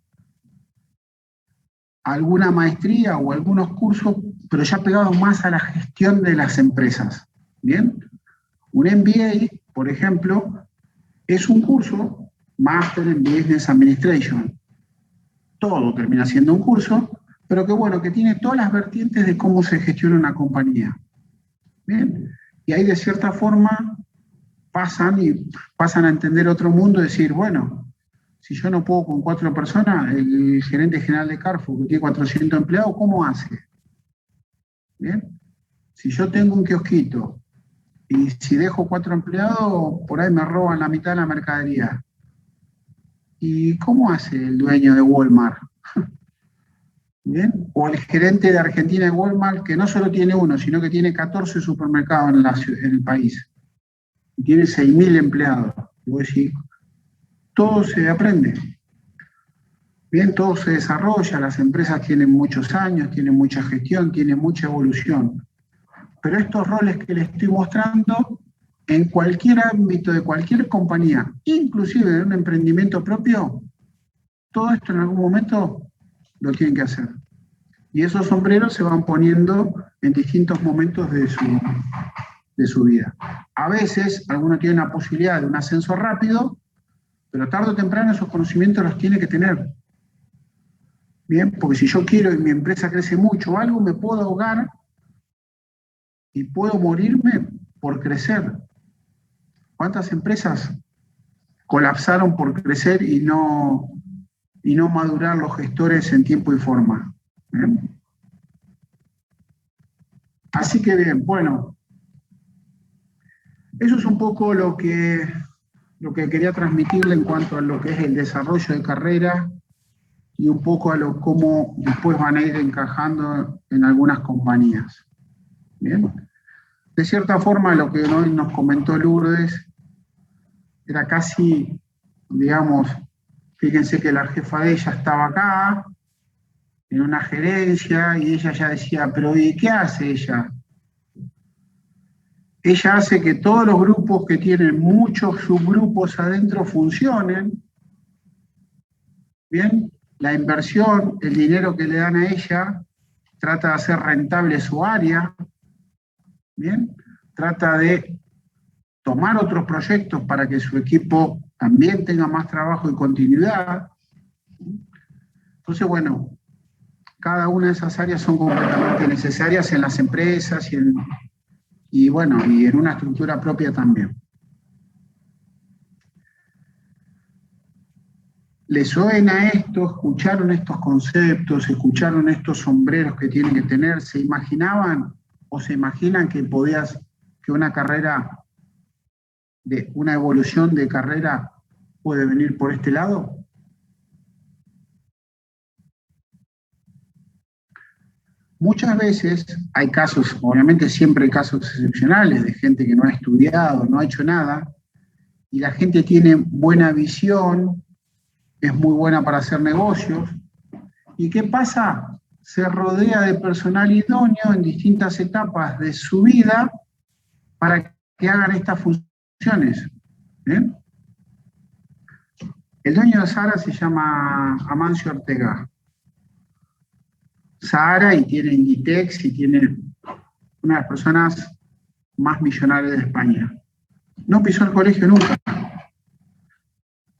alguna maestría o algunos cursos, pero ya pegados más a la gestión de las empresas. ¿Bien? Un MBA, por ejemplo, es un curso, Master in Business Administration. Todo termina siendo un curso, pero que bueno, que tiene todas las vertientes de cómo se gestiona una compañía. ¿Bien? Y ahí de cierta forma pasan a entender otro mundo y decir, bueno, si yo no puedo con 4 personas, el gerente general de Carrefour, que tiene 400 empleados, ¿cómo hace? ¿Bien? Si yo tengo un kiosquito y si dejo 4 empleados, por ahí me roban la mitad de la mercadería. ¿Y cómo hace el dueño de Walmart? ¿Bien? O el gerente de Argentina de Walmart, que no solo tiene uno, sino que tiene 14 supermercados en el país. Y tiene 6.000 empleados. Y vos decís, todo se aprende. Bien, todo se desarrolla, las empresas tienen muchos años, tienen mucha gestión, tienen mucha evolución. Pero estos roles que les estoy mostrando, en cualquier ámbito de cualquier compañía, inclusive de un emprendimiento propio, todo esto en algún momento lo tienen que hacer. Y esos sombreros se van poniendo en distintos momentos de su vida. A veces, alguno tiene una posibilidad de un ascenso rápido, pero tarde o temprano esos conocimientos los tiene que tener. Bien, porque si yo quiero y mi empresa crece mucho o algo, me puedo ahogar y puedo morirme por crecer. ¿Cuántas empresas colapsaron por crecer y no madurar los gestores en tiempo y forma? ¿Bien? Así que bien, bueno, eso es un poco lo que quería transmitirle en cuanto a lo que es el desarrollo de carrera y un poco a cómo después van a ir encajando en algunas compañías. ¿Bien? De cierta forma, lo que hoy nos comentó Lourdes era casi, digamos, fíjense que la jefa de ella estaba acá, en una gerencia, y ella ya decía, pero ¿y qué hace ella? Ella hace que todos los grupos que tienen muchos subgrupos adentro funcionen. ¿Bien? La inversión, el dinero que le dan a ella, trata de hacer rentable su área. ¿Bien? Trata de tomar otros proyectos para que su equipo también tenga más trabajo y continuidad. Entonces, bueno, cada una de esas áreas son completamente necesarias en las empresas y en una estructura propia también. ¿Les suena esto? ¿Escucharon estos conceptos? ¿Escucharon estos sombreros que tienen que tener? ¿Se imaginaban o se imaginan que una carrera, una evolución de carrera puede venir por este lado? Muchas veces hay casos, obviamente siempre hay casos excepcionales de gente que no ha estudiado, no ha hecho nada, y la gente tiene buena visión, es muy buena para hacer negocios. ¿Y qué pasa? Se rodea de personal idóneo en distintas etapas de su vida para que hagan estas funciones. ¿Bien? El dueño de Sahara se llama Amancio Ortega. Sahara, y tiene Inditex, y tiene una de las personas más millonarias de España. No pisó el colegio nunca.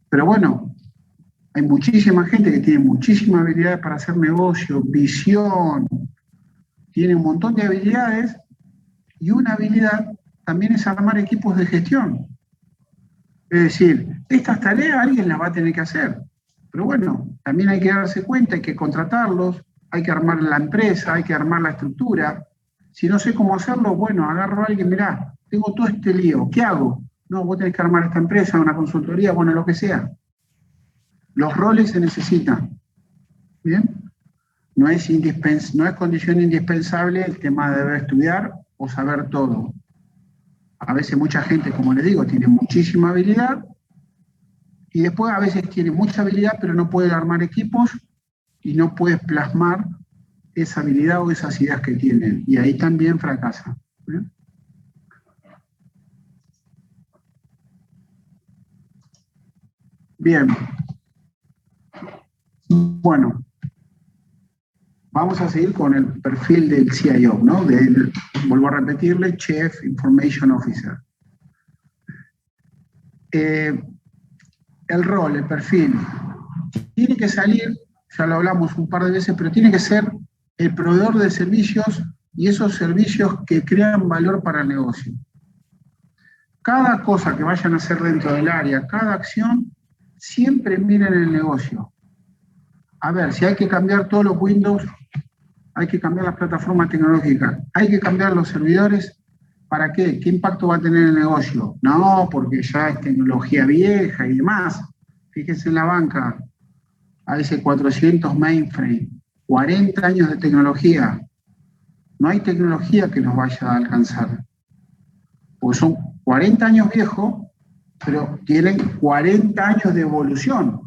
Pero bueno, hay muchísima gente que tiene muchísimas habilidades para hacer negocio, visión, tiene un montón de habilidades, y una habilidad también es armar equipos de gestión. Es decir, estas tareas alguien las va a tener que hacer, pero bueno, también hay que darse cuenta, hay que contratarlos, hay que armar la empresa, hay que armar la estructura. Si no sé cómo hacerlo, bueno, agarro a alguien, mirá, tengo todo este lío, ¿qué hago? No, vos tenés que armar esta empresa, una consultoría, bueno, lo que sea. Los roles se necesitan, ¿bien? No es condición indispensable el tema de deber estudiar o saber todo. A veces mucha gente, como les digo, tiene muchísima habilidad, y después a veces tiene mucha habilidad, pero no puede armar equipos y no puede plasmar esa habilidad o esas ideas que tienen. Y ahí también fracasa. ¿Bien? Bien. Bueno, vamos a seguir con el perfil del CIO, ¿no? Vuelvo a repetirle, Chief Information Officer. El rol, el perfil, tiene que salir, ya lo hablamos un par de veces, pero tiene que ser el proveedor de servicios, y esos servicios que crean valor para el negocio. Cada cosa que vayan a hacer dentro del área, cada acción, siempre miren el negocio. A ver, si hay que cambiar todos los Windows, hay que cambiar las plataformas tecnológicas, hay que cambiar los servidores, ¿para qué? ¿Qué impacto va a tener el negocio? No, porque ya es tecnología vieja y demás. Fíjense en la banca, AS 400 mainframe, 40 años de tecnología. No hay tecnología que nos vaya a alcanzar. Porque son 40 años viejos, pero tienen 40 años de evolución.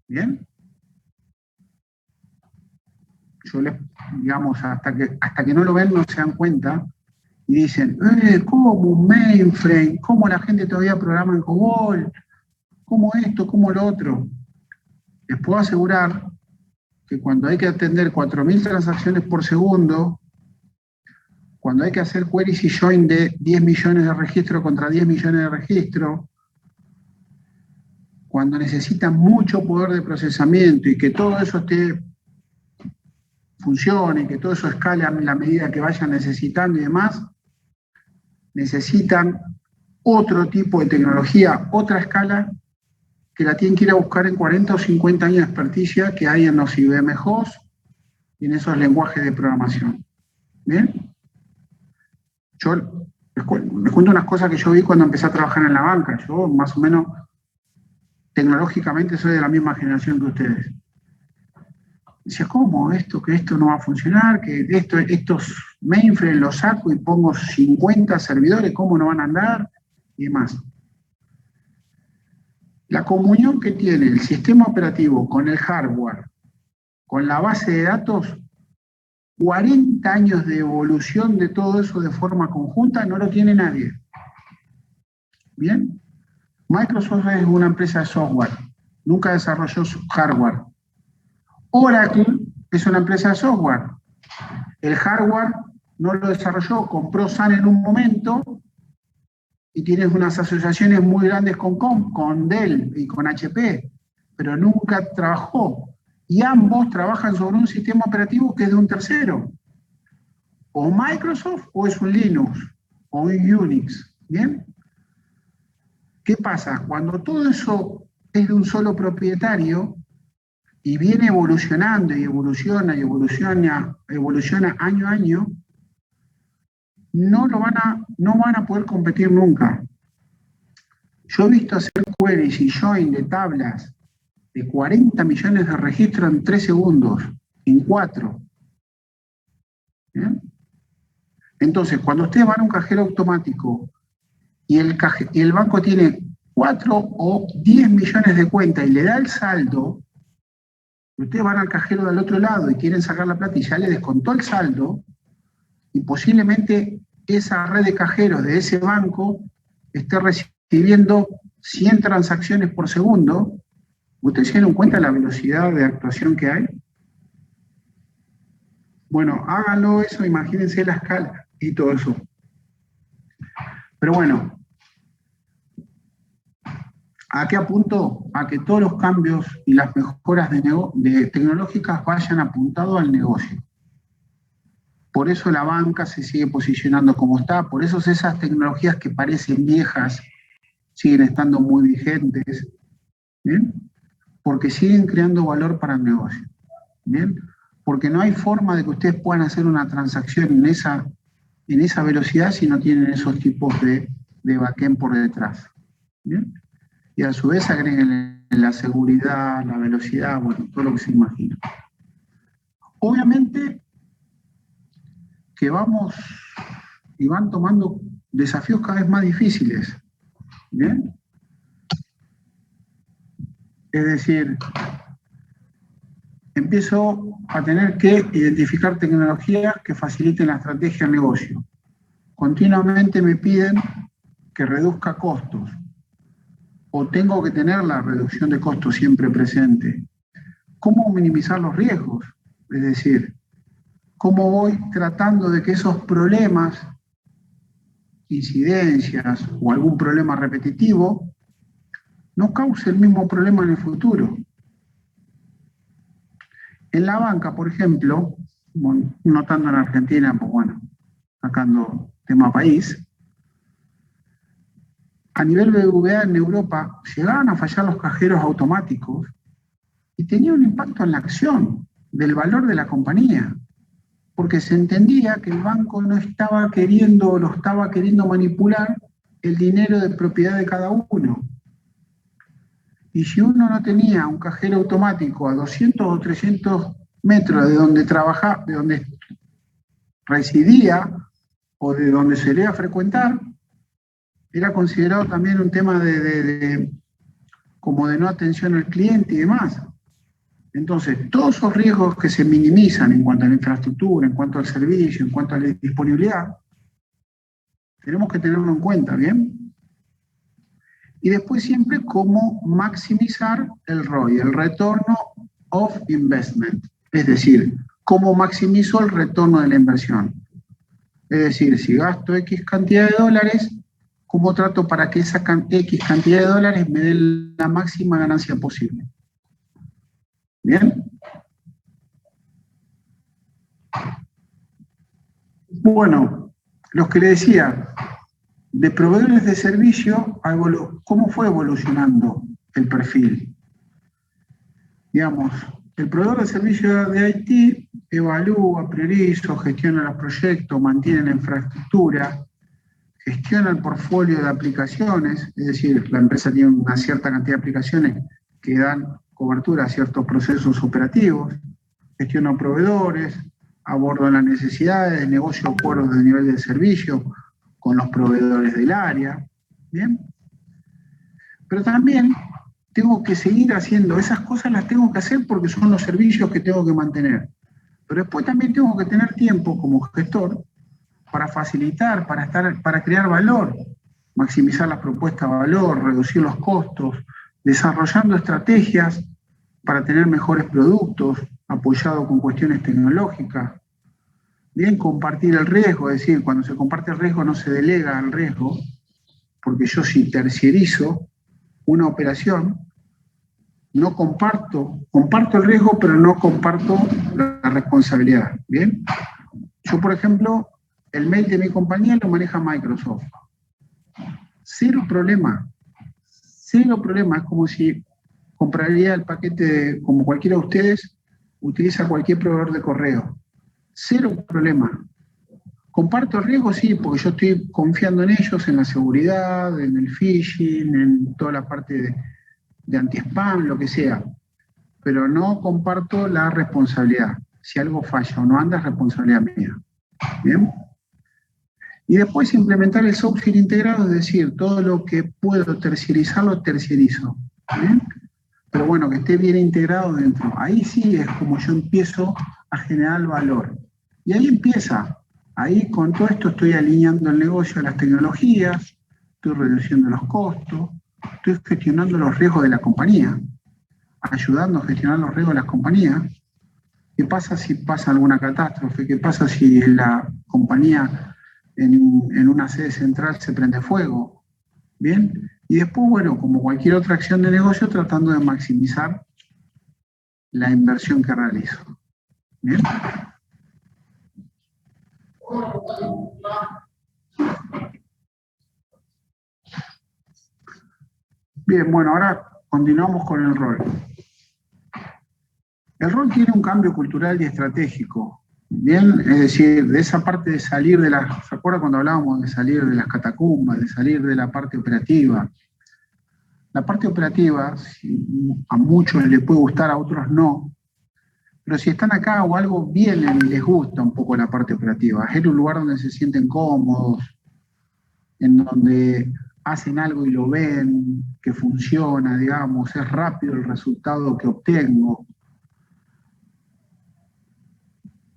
¿Bien? Yo les, digamos, hasta que no lo ven, no se dan cuenta, y dicen, ¿cómo un mainframe? ¿Cómo la gente todavía programa en COBOL? ¿Cómo esto? ¿Cómo lo otro? Les puedo asegurar que cuando hay que atender 4.000 transacciones por segundo, cuando hay que hacer queries y join de 10 millones de registros contra 10 millones de registros, cuando necesitan mucho poder de procesamiento y que todo eso funcione, que todo eso escale a la medida que vayan necesitando y demás, necesitan otro tipo de tecnología, otra escala, que la tienen que ir a buscar en 40 o 50 años de experticia que hay en los IBM host y en esos lenguajes de programación. ¿Bien? Yo les cuento unas cosas que yo vi cuando empecé a trabajar en la banca. Yo, más o menos, tecnológicamente soy de la misma generación que ustedes. Decía, ¿cómo? Que esto no va a funcionar, que estos mainframes los saco y pongo 50 servidores, ¿cómo no van a andar? Y demás. La comunión que tiene el sistema operativo con el hardware, con la base de datos, 40 años de evolución de todo eso de forma conjunta, no lo tiene nadie. ¿Bien? Microsoft es una empresa de software, nunca desarrolló su hardware. Oracle es una empresa de software. El hardware no lo desarrolló, compró Sun en un momento y tiene unas asociaciones muy grandes con Dell y con HP, pero nunca trabajó y ambos trabajan sobre un sistema operativo que es de un tercero, o Microsoft o es un Linux, o un Unix, ¿bien? ¿Qué pasa? Cuando todo eso es de un solo propietario y viene evolucionando y evoluciona año a año, no van a poder competir nunca. Yo he visto hacer queries y join de tablas de 40 millones de registros en 3 segundos, en 4. ¿Bien? Entonces, cuando ustedes van a un cajero automático y el banco tiene 4 o 10 millones de cuentas y le da el saldo, ustedes van al cajero del otro lado y quieren sacar la plata y ya le descontó el saldo, y posiblemente esa red de cajeros de ese banco esté recibiendo 100 transacciones por segundo. ¿Ustedes se dieron cuenta de la velocidad de actuación que hay? Bueno, háganlo eso, imagínense la escala y todo eso. Pero bueno, ¿a qué apunto? A que todos los cambios y las mejoras tecnológicas vayan apuntados al negocio. Por eso la banca se sigue posicionando como está, por eso esas tecnologías que parecen viejas siguen estando muy vigentes, ¿bien? Porque siguen creando valor para el negocio, ¿bien? Porque no hay forma de que ustedes puedan hacer una transacción en esa velocidad si no tienen esos tipos de backend por detrás, ¿bien? Y a su vez agreguen la seguridad, la velocidad, bueno, todo lo que se imagina. Obviamente que vamos y van tomando desafíos cada vez más difíciles, ¿bien? Es decir, empiezo a tener que identificar tecnologías que faciliten la estrategia del negocio. Continuamente me piden que reduzca costos, o tengo que tener la reducción de costos siempre presente. ¿Cómo minimizar los riesgos? Es decir, ¿cómo voy tratando de que esos problemas, incidencias o algún problema repetitivo, no cause el mismo problema en el futuro? En la banca, por ejemplo, bueno, no tanto en Argentina, pues bueno, sacando tema país, a nivel BBVA en Europa llegaban a fallar los cajeros automáticos y tenía un impacto en la acción del valor de la compañía, porque se entendía que el banco no estaba queriendo o lo estaba queriendo manipular el dinero de propiedad de cada uno. Y si uno no tenía un cajero automático a 200 o 300 metros de donde trabajaba, de donde residía o de donde solía frecuentar, era considerado también un tema como de no atención al cliente y demás. Entonces, todos esos riesgos que se minimizan en cuanto a la infraestructura, en cuanto al servicio, en cuanto a la disponibilidad, tenemos que tenerlo en cuenta, ¿bien? Y después siempre cómo maximizar el ROI, el retorno of investment. Es decir, cómo maximizo el retorno de la inversión. Es decir, si gasto X cantidad de dólares, ¿cómo trato para que esa X cantidad de dólares me dé la máxima ganancia posible? ¿Bien? Bueno, los que le decía, de proveedores de servicio, ¿cómo fue evolucionando el perfil? Digamos, el proveedor de servicio de IT evalúa, prioriza, gestiona los proyectos, mantiene la infraestructura, gestiona el portfolio de aplicaciones, es decir, la empresa tiene una cierta cantidad de aplicaciones que dan cobertura a ciertos procesos operativos, gestiona proveedores, aborda las necesidades de negocio, acuerdos de nivel de servicio con los proveedores del área, ¿bien? Pero también tengo que seguir haciendo, esas cosas las tengo que hacer porque son los servicios que tengo que mantener. Pero después también tengo que tener tiempo como gestor para facilitar, para crear valor, maximizar las propuestas de valor, reducir los costos, desarrollando estrategias para tener mejores productos, apoyado con cuestiones tecnológicas. Bien, compartir el riesgo, es decir, cuando se comparte el riesgo no se delega el riesgo, porque yo si terciarizo una operación, no comparto el riesgo, pero no comparto la responsabilidad, ¿bien? Yo, por ejemplo, el mail de mi compañía lo maneja Microsoft. Cero problema, es como si compraría el paquete, como cualquiera de ustedes, utiliza cualquier proveedor de correo. Cero problema. ¿Comparto el riesgo? Sí, porque yo estoy confiando en ellos, en la seguridad, en el phishing, en toda la parte de anti-spam, lo que sea. Pero no comparto la responsabilidad. Si algo falla o no anda, es responsabilidad mía. ¿Bien? Y después implementar el software integrado, es decir, todo lo que puedo terciarizar, lo terciarizo. ¿Bien? Pero bueno, que esté bien integrado dentro. Ahí sí es como yo empiezo a generar valor. Y ahí empieza. Ahí con todo esto estoy alineando el negocio a las tecnologías, estoy reduciendo los costos, estoy gestionando los riesgos de la compañía, ayudando a gestionar los riesgos de las compañías. ¿Qué pasa si pasa alguna catástrofe? ¿Qué pasa si la compañía en una sede central se prende fuego? ¿Bien? Y después, bueno, como cualquier otra acción de negocio, tratando de maximizar la inversión que realizo. ¿Bien? Bien, bueno, ahora continuamos con el rol. El rol tiene un cambio cultural y estratégico. Bien, es decir, de esa parte de salir de las, ¿se acuerda cuando hablábamos de salir de las catacumbas, de salir de la parte operativa? La parte operativa, a muchos les puede gustar, a otros no, pero si están acá o algo vienen y les gusta un poco la parte operativa, es un lugar donde se sienten cómodos, en donde hacen algo y lo ven, que funciona, digamos, es rápido el resultado que obtengo.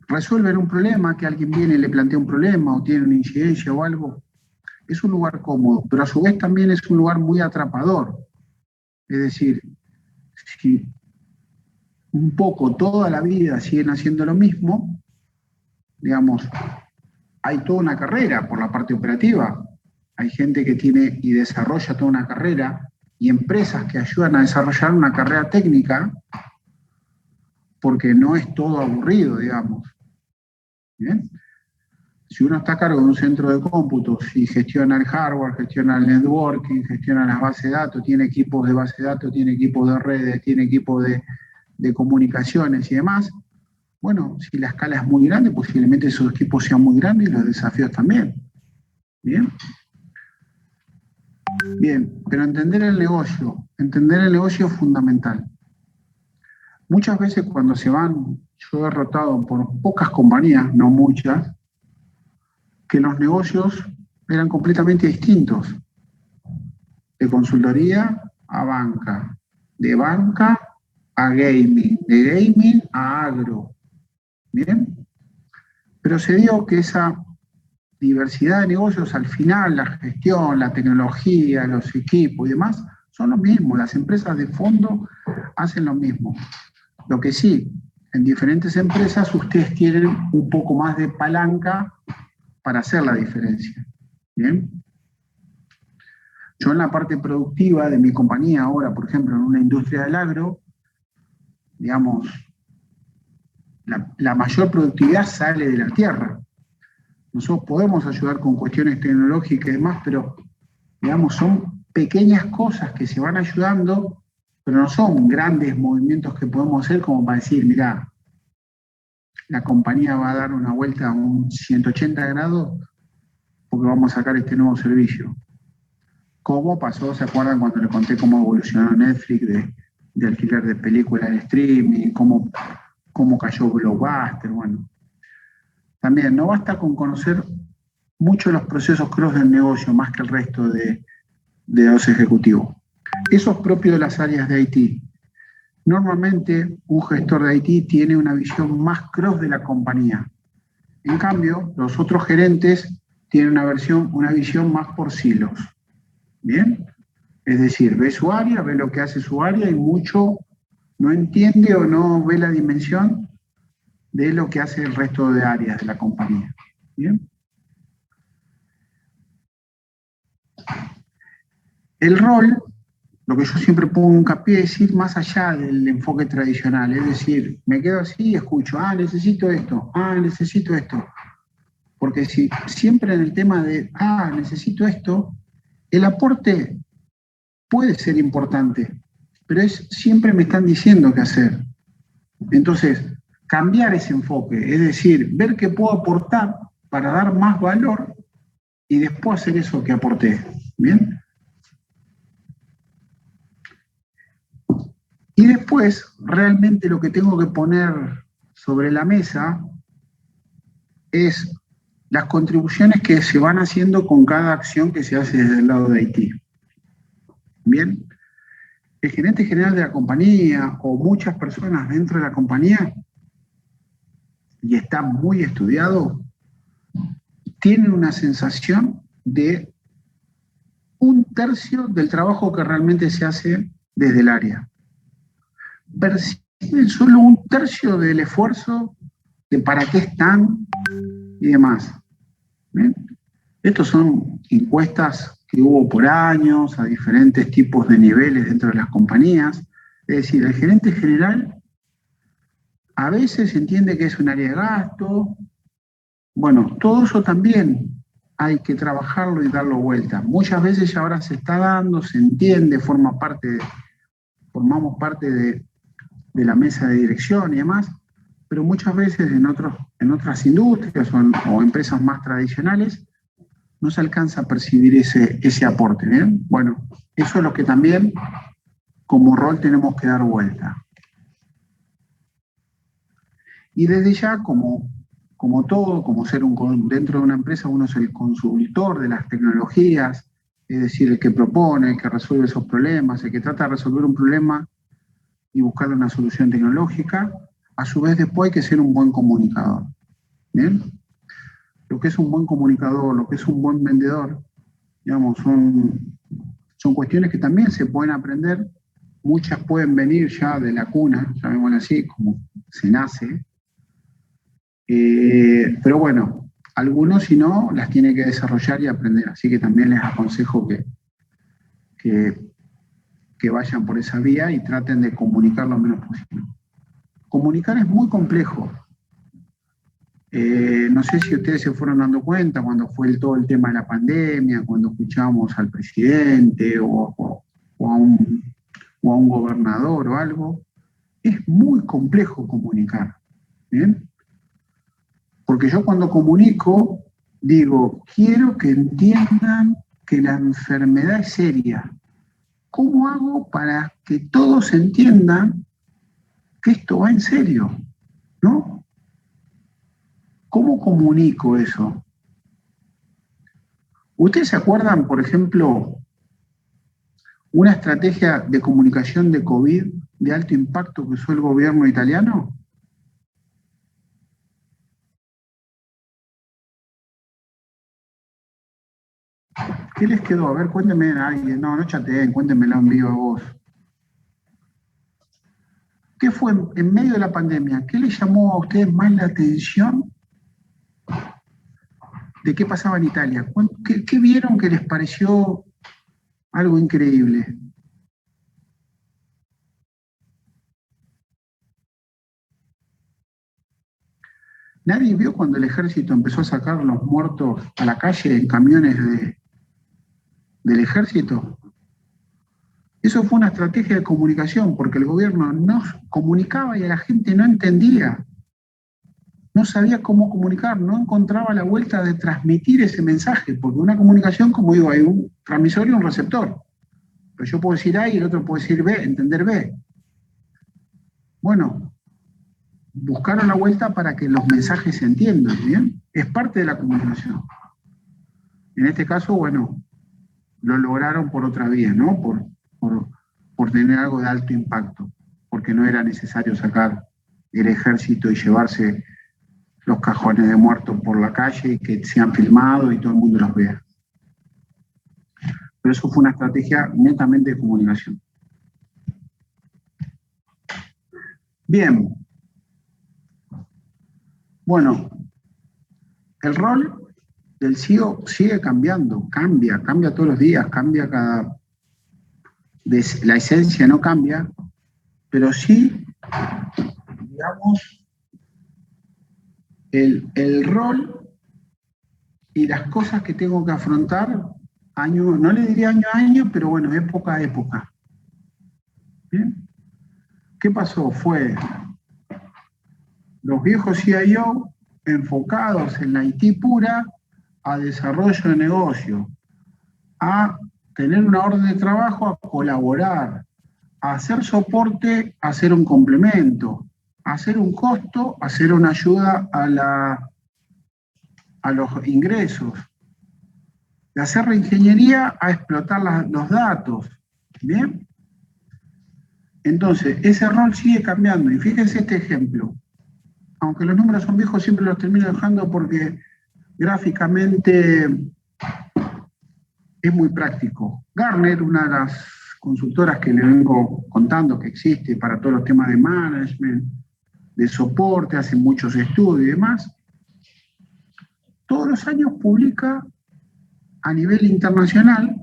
Resuelven un problema, que alguien viene y le plantea un problema o tiene una incidencia o algo, es un lugar cómodo, pero a su vez también es un lugar muy atrapador. Es decir, si un poco toda la vida siguen haciendo lo mismo, digamos, hay toda una carrera por la parte operativa. Hay gente que tiene y desarrolla toda una carrera y empresas que ayudan a desarrollar una carrera técnica porque no es todo aburrido, digamos. ¿Bien? Si uno está a cargo de un centro de cómputo, si gestiona el hardware, gestiona el networking, gestiona las bases de datos, tiene equipos de base de datos, tiene equipos de redes, tiene equipos de comunicaciones y demás, bueno, si la escala es muy grande, posiblemente esos equipos sean muy grandes y los desafíos también. ¿Bien? Bien, pero entender el negocio es fundamental. Muchas veces cuando se van, yo he rotado por pocas compañías, no muchas, que los negocios eran completamente distintos. De consultoría a banca, de banca a gaming, de gaming a agro. ¿Bien? Pero se dio que esa diversidad de negocios, al final, la gestión, la tecnología, los equipos y demás, son lo mismo. Las empresas de fondo hacen lo mismo. Lo que sí, en diferentes empresas ustedes tienen un poco más de palanca para hacer la diferencia. ¿Bien? Yo en la parte productiva de mi compañía ahora, por ejemplo, en una industria del agro, digamos, la mayor productividad sale de la tierra. Nosotros podemos ayudar con cuestiones tecnológicas y demás, pero, digamos, son pequeñas cosas que se van ayudando, pero no son grandes movimientos que podemos hacer como para decir, mirá, la compañía va a dar una vuelta a un 180 grados porque vamos a sacar este nuevo servicio. ¿Cómo pasó? ¿Se acuerdan cuando les conté cómo evolucionó Netflix de alquiler de películas en streaming? ¿Cómo cayó Blockbuster? Bueno, también no basta con conocer mucho los procesos cross del negocio más que el resto de los ejecutivos. Eso es propio de las áreas de IT. Normalmente un gestor de IT tiene una visión más cross de la compañía. En cambio, los otros gerentes tienen una visión más por silos. ¿Bien? Es decir, ve su área, ve lo que hace su área y mucho no entiende o no ve la dimensión de lo que hace el resto de áreas de la compañía. ¿Bien? El rol lo que yo siempre pongo hincapié es ir más allá del enfoque tradicional, es decir, me quedo así y escucho, necesito esto, necesito esto. Porque si siempre en el tema de, necesito esto, el aporte puede ser importante, pero es siempre me están diciendo qué hacer. Entonces, cambiar ese enfoque, es decir, ver qué puedo aportar para dar más valor y después hacer eso que aporté. ¿Bien? Y después, realmente lo que tengo que poner sobre la mesa es las contribuciones que se van haciendo con cada acción que se hace desde el lado de Haití. Bien, el gerente general de la compañía o muchas personas dentro de la compañía, y está muy estudiado, tienen una sensación de 1/3 del trabajo que realmente se hace desde el área. Perciben solo 1/3 del esfuerzo de para qué están y demás. ¿Bien? Estos son encuestas que hubo por años a diferentes tipos de niveles dentro de las compañías. Es decir, el gerente general a veces entiende que es un área de gasto. Bueno, todo eso también hay que trabajarlo y darlo vuelta. Muchas veces ya ahora se está dando, se entiende, formamos parte de la mesa de dirección y demás, pero muchas veces en otras industrias o empresas más tradicionales no se alcanza a percibir ese aporte. ¿Bien? Bueno, eso es lo que también como rol tenemos que dar vuelta. Y desde ya, como todo, como ser dentro de una empresa, uno es el consultor de las tecnologías, es decir, el que propone, el que resuelve esos problemas, el que trata de resolver un problema y buscarle una solución tecnológica. A su vez, después hay que ser un buen comunicador. ¿Bien? Lo que es un buen comunicador, lo que es un buen vendedor, digamos, son cuestiones que también se pueden aprender. Muchas pueden venir ya de la cuna, llamémoslo así, como se nace. Pero bueno, algunos si no, las tiene que desarrollar y aprender. Así que también les aconsejo que vayan por esa vía y traten de comunicar lo menos posible. Comunicar es muy complejo. No sé si ustedes se fueron dando cuenta cuando fue todo el tema de la pandemia, cuando escuchamos al presidente o a un gobernador o algo. Es muy complejo comunicar. ¿Bien? Porque yo cuando comunico, digo, quiero que entiendan que la enfermedad es seria. ¿Cómo hago para que todos entiendan que esto va en serio? ¿No? ¿Cómo comunico eso? ¿Ustedes se acuerdan, por ejemplo, una estrategia de comunicación de COVID de alto impacto que usó el gobierno italiano? ¿Qué les quedó? A ver, cuéntenme a alguien. No chateen, cuéntenmelo en vivo a vos. ¿Qué fue en medio de la pandemia? ¿Qué les llamó a ustedes más la atención de qué pasaba en Italia? ¿Qué vieron que les pareció algo increíble? ¿Nadie vio cuando el ejército empezó a sacar los muertos a la calle en camiones del ejército? Eso fue una estrategia de comunicación, porque el gobierno no comunicaba y la gente no entendía. No sabía cómo comunicar, no encontraba la vuelta de transmitir ese mensaje, porque una comunicación, como digo, hay un transmisor y un receptor. Pero yo puedo decir A y el otro puede decir B, entender B. Bueno, buscaron la vuelta para que los mensajes se entiendan, ¿bien? Es parte de la comunicación. En este caso, bueno, lo lograron por otra vía, ¿no? Por tener algo de alto impacto, porque no era necesario sacar el ejército y llevarse los cajones de muertos por la calle y que sean filmados y todo el mundo los vea. Pero eso fue una estrategia netamente de comunicación. Bien. Bueno, el rol del CEO sigue cambiando, cambia todos los días, cambia la esencia no cambia, pero sí, digamos, el rol y las cosas que tengo que afrontar año, no le diría año a año, pero bueno, época a época. ¿Bien? ¿Qué pasó? Fue los viejos CIO enfocados en la IT pura a desarrollo de negocio, a tener una orden de trabajo, a colaborar, a hacer soporte, a hacer un complemento, a hacer un costo, a hacer una ayuda a los ingresos, de hacer reingeniería a explotar los datos. ¿Bien? Entonces, ese rol sigue cambiando. Y fíjense este ejemplo. Aunque los números son viejos, siempre los termino dejando porque gráficamente es muy práctico. Gartner, una de las consultoras que le vengo contando que existe para todos los temas de management, de soporte, hace muchos estudios y demás, todos los años publica a nivel internacional,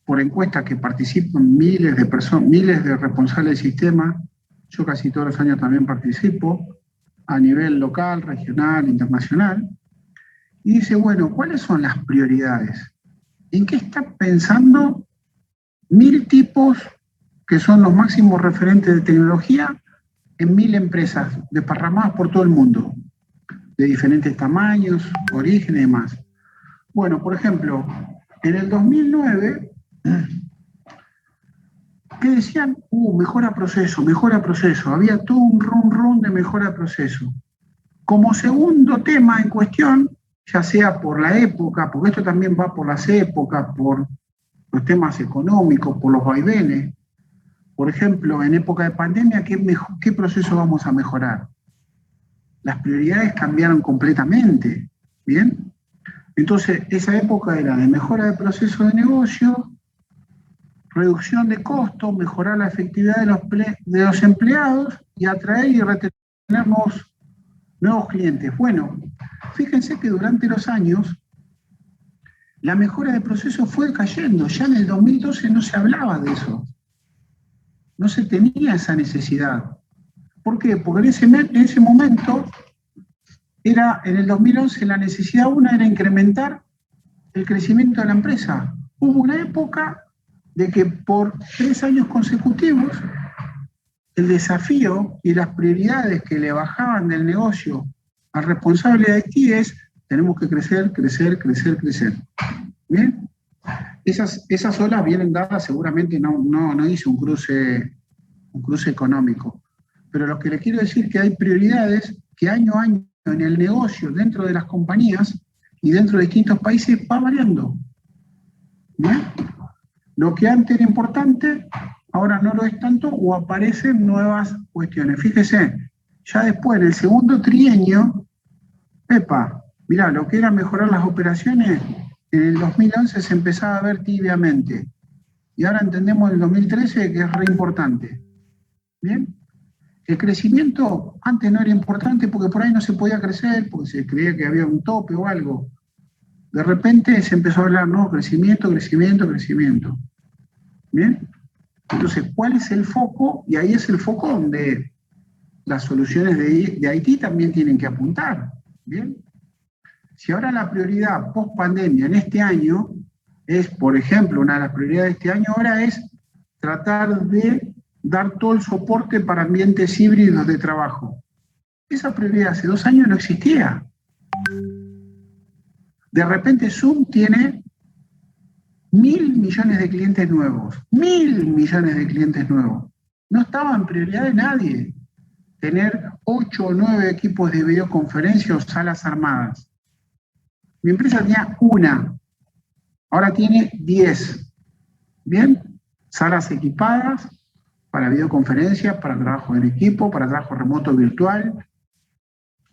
por encuestas que participan miles de personas, miles de responsables del sistema, yo casi todos los años también participo, a nivel local, regional, internacional, y dice, bueno, ¿cuáles son las prioridades? ¿En qué están pensando 1000 tipos que son los máximos referentes de tecnología en 1000 empresas desparramadas por todo el mundo, de diferentes tamaños, orígenes y demás? Bueno, por ejemplo, en el 2009, ¿qué decían? Mejora proceso, había todo un run de mejora proceso. Como segundo tema en cuestión, ya sea por la época, porque esto también va por las épocas, por los temas económicos, por los vaivenes. Por ejemplo, en época de pandemia, ¿qué proceso vamos a mejorar? Las prioridades cambiaron completamente, ¿bien? Entonces, esa época era de mejora de proceso de negocio, reducción de costos, mejorar la efectividad de los empleados y atraer y retener nuevos clientes. Bueno, fíjense que durante los años la mejora de proceso fue cayendo. Ya en el 2012 no se hablaba de eso. No se tenía esa necesidad. ¿Por qué? Porque en ese momento, en el 2011, la necesidad una era incrementar el crecimiento de la empresa. Hubo una época de que por 3 años consecutivos el desafío y las prioridades que le bajaban del negocio al responsable de IT es: tenemos que crecer. ¿Bien? Esas olas vienen dadas, seguramente no hice un cruce económico, pero lo que le quiero decir es que hay prioridades que año a año en el negocio, dentro de las compañías y dentro de distintos países, va variando. ¿Bien? Lo que antes era importante, ahora no lo es tanto, o aparecen nuevas cuestiones. Fíjese, ya después, en el segundo trienio, mirá, lo que era mejorar las operaciones, en el 2011 se empezaba a ver tibiamente. Y ahora entendemos en el 2013 que es re importante. ¿Bien? El crecimiento antes no era importante porque por ahí no se podía crecer, porque se creía que había un tope o algo. De repente se empezó a hablar, no, crecimiento. ¿Bien? Entonces, ¿cuál es el foco? Y ahí es el foco donde las soluciones de IT también tienen que apuntar. ¿Bien? Si ahora la prioridad post pandemia en este año es, por ejemplo, una de las prioridades de este año ahora es tratar de dar todo el soporte para ambientes híbridos de trabajo. Esa prioridad hace 2 años no existía. De repente Zoom tiene 1.000 millones de clientes nuevos. 1.000 millones de clientes nuevos. No estaba en prioridad de nadie tener 8 o 9 equipos de videoconferencia o salas armadas. Mi empresa tenía una, ahora tiene 10. ¿Bien? Salas equipadas para videoconferencia, para trabajo en equipo, para trabajo remoto virtual,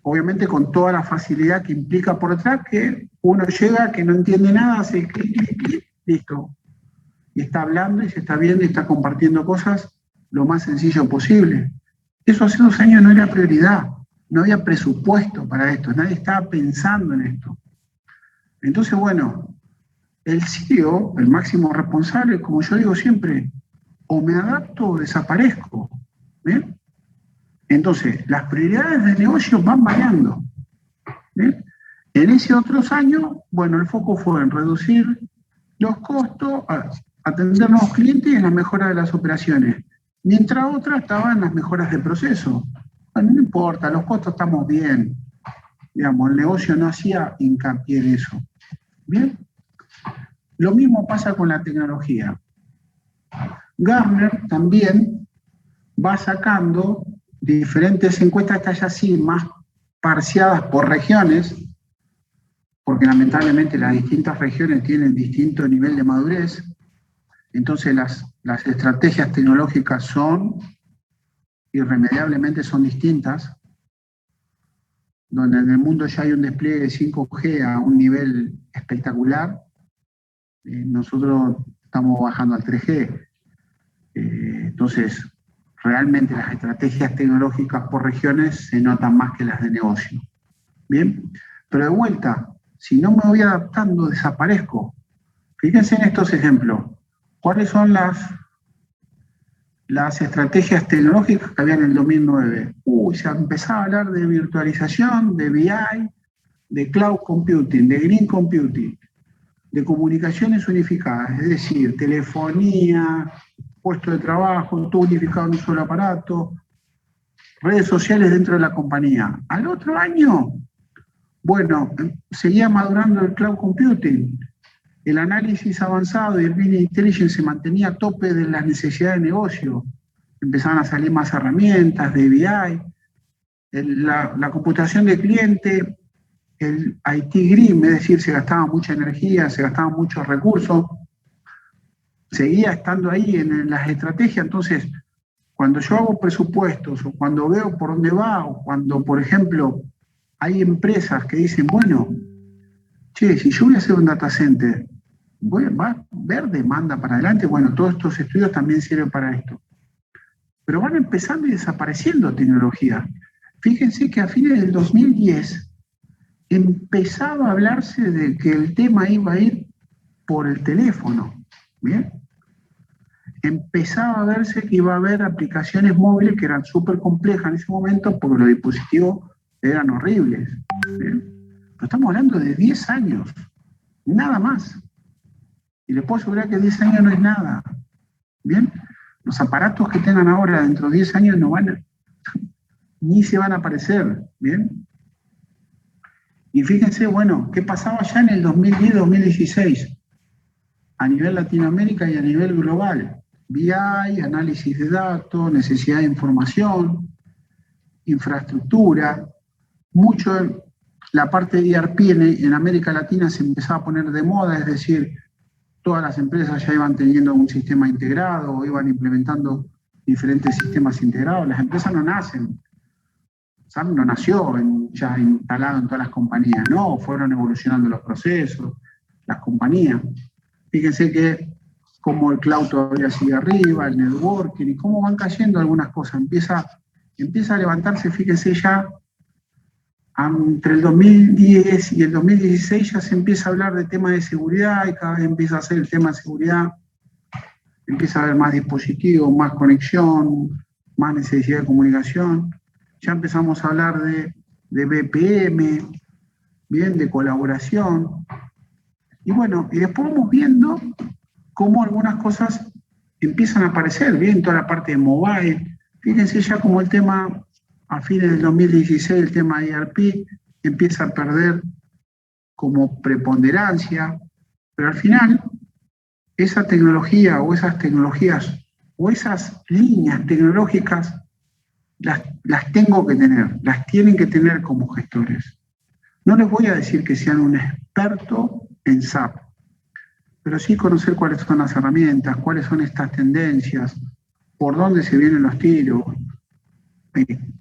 obviamente con toda la facilidad que implica por detrás, que uno llega, que no entiende nada, hace clic, listo. Y está hablando y se está viendo y está compartiendo cosas lo más sencillo posible. Eso hace 2 años no era prioridad, no había presupuesto para esto, nadie estaba pensando en esto. Entonces, bueno, el CEO, el máximo responsable, como yo digo siempre, o me adapto o desaparezco. ¿Bien? Entonces, las prioridades del negocio van variando. ¿Bien? En ese otros años, bueno, el foco fue en reducir los costos, atender nuevos clientes y en la mejora de las operaciones. Mientras otras estaban las mejoras de proceso. Bueno, no importa, los costos estamos bien. Digamos, el negocio no hacía hincapié en eso. ¿Bien? Lo mismo pasa con la tecnología. Gartner también va sacando diferentes encuestas, estas ya sí más parciadas por regiones, porque lamentablemente las distintas regiones tienen distinto nivel de madurez. Entonces las estrategias tecnológicas son, irremediablemente son distintas, donde en el mundo ya hay un despliegue de 5G a un nivel espectacular. Nosotros estamos bajando al 3G. Entonces, realmente las estrategias tecnológicas por regiones se notan más que las de negocio. Bien, pero de vuelta, si no me voy adaptando, desaparezco. Fíjense en estos ejemplos. ¿Cuáles son las estrategias tecnológicas que había en el 2009? Se empezaba a hablar de virtualización, de BI, de cloud computing, de green computing, de comunicaciones unificadas, es decir, telefonía, puesto de trabajo, todo unificado en un solo aparato, redes sociales dentro de la compañía. Al otro año, bueno, seguía madurando el cloud computing. El análisis avanzado y el business intelligence se mantenía a tope de las necesidades de negocio. Empezaban a salir más herramientas de BI, la computación de cliente, el IT green, es decir, se gastaba mucha energía, se gastaban muchos recursos, seguía estando ahí en las estrategias. Entonces, cuando yo hago presupuestos o cuando veo por dónde va, o cuando, por ejemplo, hay empresas que dicen, bueno, che, si yo voy a hacer un data center, va a haber demanda para adelante. Bueno, todos estos estudios también sirven para esto. Pero van empezando y desapareciendo tecnología. Fíjense que a fines del 2010 empezaba a hablarse de que el tema iba a ir por el teléfono. ¿Bien? Empezaba a verse que iba a haber aplicaciones móviles que eran súper complejas en ese momento porque los dispositivos eran horribles. ¿Bien? Pero estamos hablando de 10 años, nada más. Y les puedo asegurar que 10 años no es nada. ¿Bien? Los aparatos que tengan ahora dentro de 10 años no van a, ni se van a aparecer. ¿Bien? Y fíjense, bueno, ¿qué pasaba ya en el 2010-2016? A nivel Latinoamérica y a nivel global. BI, análisis de datos, necesidad de información, infraestructura. Mucho la parte de ERP en América Latina se empezaba a poner de moda, es decir, todas las empresas ya iban teniendo un sistema integrado, iban implementando diferentes sistemas integrados. Las empresas no nacen. SAP no nació ya instalado en todas las compañías, no, fueron evolucionando los procesos, las compañías. Fíjense que como el cloud todavía sigue arriba, el networking, y cómo van cayendo algunas cosas. Empieza a levantarse, fíjense ya, entre el 2010 y el 2016 ya se empieza a hablar de temas de seguridad y cada vez empieza a ser el tema de seguridad. Empieza a haber más dispositivos, más conexión, más necesidad de comunicación. Ya empezamos a hablar de BPM, bien, de colaboración. Y bueno, y después vamos viendo cómo algunas cosas empiezan a aparecer, bien, toda la parte de mobile. Fíjense ya como el tema, a fines del 2016, el tema de ERP empieza a perder como preponderancia, pero al final, esa tecnología o esas tecnologías o esas líneas tecnológicas las tengo que tener, las tienen que tener como gestores. No les voy a decir que sean un experto en SAP, pero sí conocer cuáles son las herramientas, cuáles son estas tendencias, por dónde se vienen los tiros,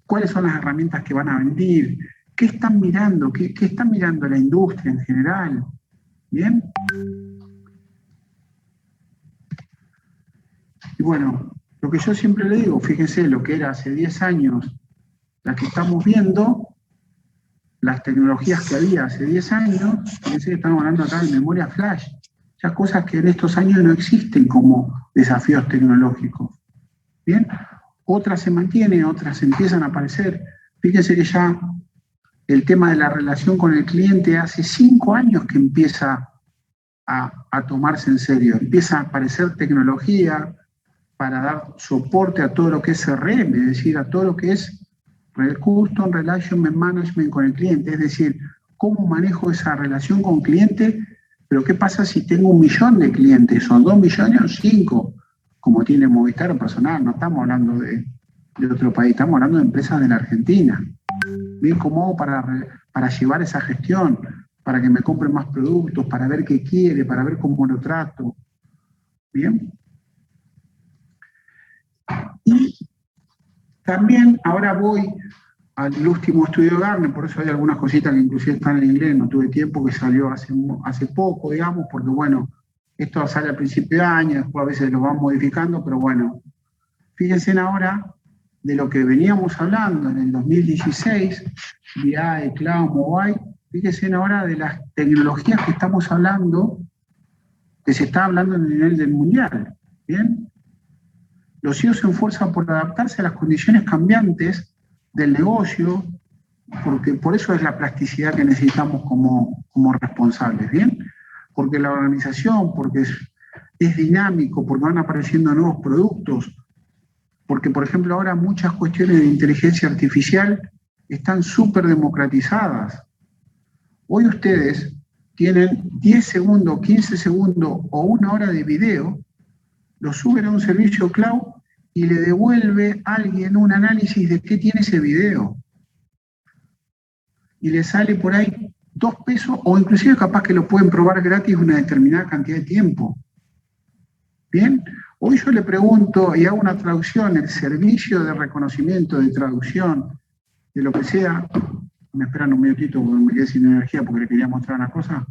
cuáles son las herramientas que van a venir, qué están mirando, qué está mirando la industria en general. ¿Bien? Y bueno, lo que yo siempre le digo, fíjense, lo que era hace 10 años, las que estamos viendo, las tecnologías que había hace 10 años, fíjense que estamos hablando acá de memoria flash. ya cosas que en estos años no existen como desafíos tecnológicos. Bien, otras se mantienen, otras empiezan a aparecer. Fíjense que ya el tema de la relación con el cliente hace 5 años que empieza a tomarse en serio. Empieza a aparecer tecnología para dar soporte a todo lo que es CRM, es decir, a todo lo que es Custom Relationship Management con el cliente, es decir, cómo manejo esa relación con cliente, pero qué pasa si tengo 1 millón de clientes, o 2 millones o 5, como tiene Movistar o Personal, no estamos hablando de otro país, estamos hablando de empresas de la Argentina. Bien, ¿cómo hago para llevar esa gestión? Para que me compren más productos, para ver qué quiere, para ver cómo lo trato. Bien. Y también ahora voy al último estudio de Gartner, por eso hay algunas cositas que inclusive están en inglés, no tuve tiempo, que salió hace poco, digamos, porque bueno, esto sale al principio de año, después a veces lo van modificando, pero bueno, fíjense ahora de lo que veníamos hablando en el 2016, BI, Cloud, Mobile, fíjense ahora de las tecnologías que estamos hablando, que se está hablando en el nivel del mundial, ¿bien? Los CEOs se esfuerzan por adaptarse a las condiciones cambiantes del negocio, porque por eso es la plasticidad que necesitamos como responsables, ¿bien? Porque la organización, porque es dinámico, porque van apareciendo nuevos productos, porque, por ejemplo, ahora muchas cuestiones de inteligencia artificial están súper democratizadas. Hoy ustedes tienen 10 segundos, 15 segundos o 1 hora de video, lo suben a un servicio cloud y le devuelve a alguien un análisis de qué tiene ese video. Y le sale por ahí 2 pesos, o inclusive capaz que lo pueden probar gratis una determinada cantidad de tiempo. Bien, hoy yo le pregunto y hago una traducción, el servicio de reconocimiento, de traducción, de lo que sea, me esperan un minutito porque me quedé sin energía porque le quería mostrar una cosa,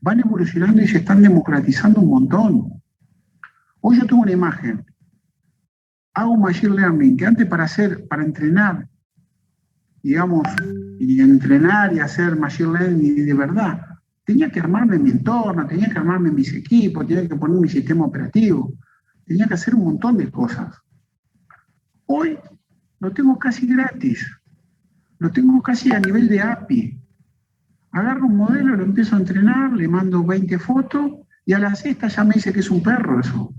van evolucionando y se están democratizando un montón. Hoy yo tengo una imagen, hago un machine learning, que antes para entrenar, digamos, y entrenar y hacer machine learning de verdad, tenía que armarme mi entorno, tenía que armarme mis equipos, tenía que poner mi sistema operativo, tenía que hacer un montón de cosas. Hoy lo tengo casi gratis, lo tengo casi a nivel de API. Agarro un modelo, lo empiezo a entrenar, le mando 20 fotos y a la sexta ya me dice que es un perro eso.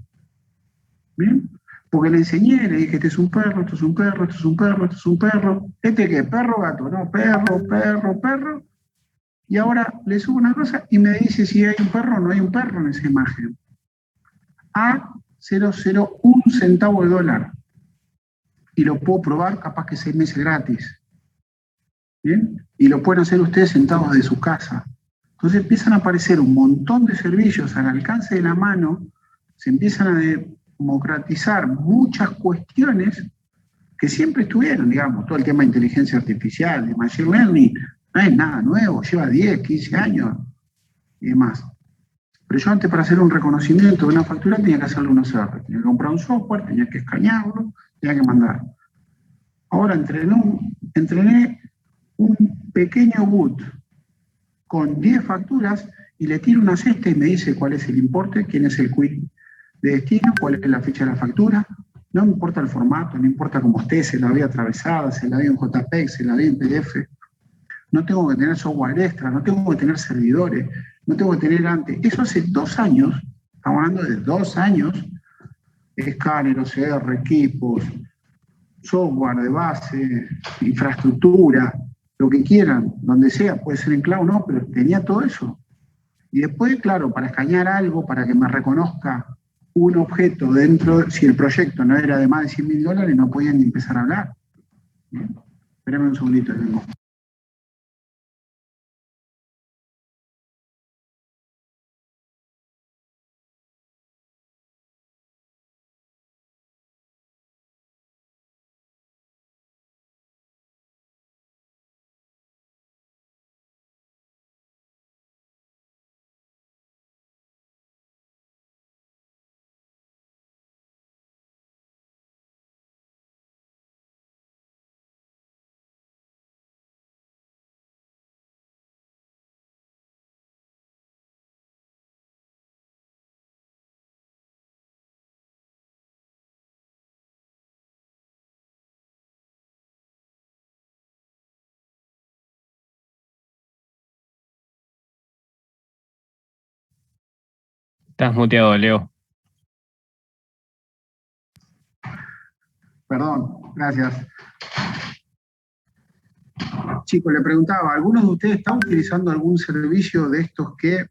¿Bien? Porque le enseñé, le dije, este es un perro, esto es un perro, esto es un perro, esto es un perro. ¿Este qué? ¿Perro, gato? No, perro, perro, perro. Y ahora le subo una cosa y me dice si hay un perro o no hay un perro en esa imagen. A 0,01 centavo de dólar. Y lo puedo probar capaz que 6 meses gratis. ¿Bien? Y lo pueden hacer ustedes sentados de su casa. Entonces empiezan a aparecer un montón de servicios al alcance de la mano, se empiezan a democratizar muchas cuestiones que siempre estuvieron, digamos, todo el tema de inteligencia artificial, de machine learning, no es nada nuevo, lleva 10, 15 años y demás. Pero yo antes para hacer un reconocimiento de una factura tenía que hacerle unos errores, tenía que comprar un software, tenía que escanearlo, tenía que mandar. Ahora entrené un pequeño boot con 10 facturas y le tiro una cesta y me dice cuál es el importe, quién es el quit de destino, cuál es la fecha de la factura. No me importa el formato, no importa cómo esté, se la vi atravesada, se la vi en JPEG, se la vi en PDF. No tengo que tener software extra, no tengo que tener servidores, no tengo que tener antes. Eso hace 2 años, estamos hablando de 2 años, escáner, OCR, equipos, software de base, infraestructura, lo que quieran, donde sea, puede ser en cloud, no, pero tenía todo eso. Y después, claro, para escanear algo, para que me reconozca un objeto dentro, si el proyecto no era de más de $100.000, no podían ni empezar a hablar. ¿Bien? Espérame un segundito, vengo. Estás muteado, Leo. Perdón, gracias. Chicos, le preguntaba, ¿algunos de ustedes están utilizando algún servicio de estos que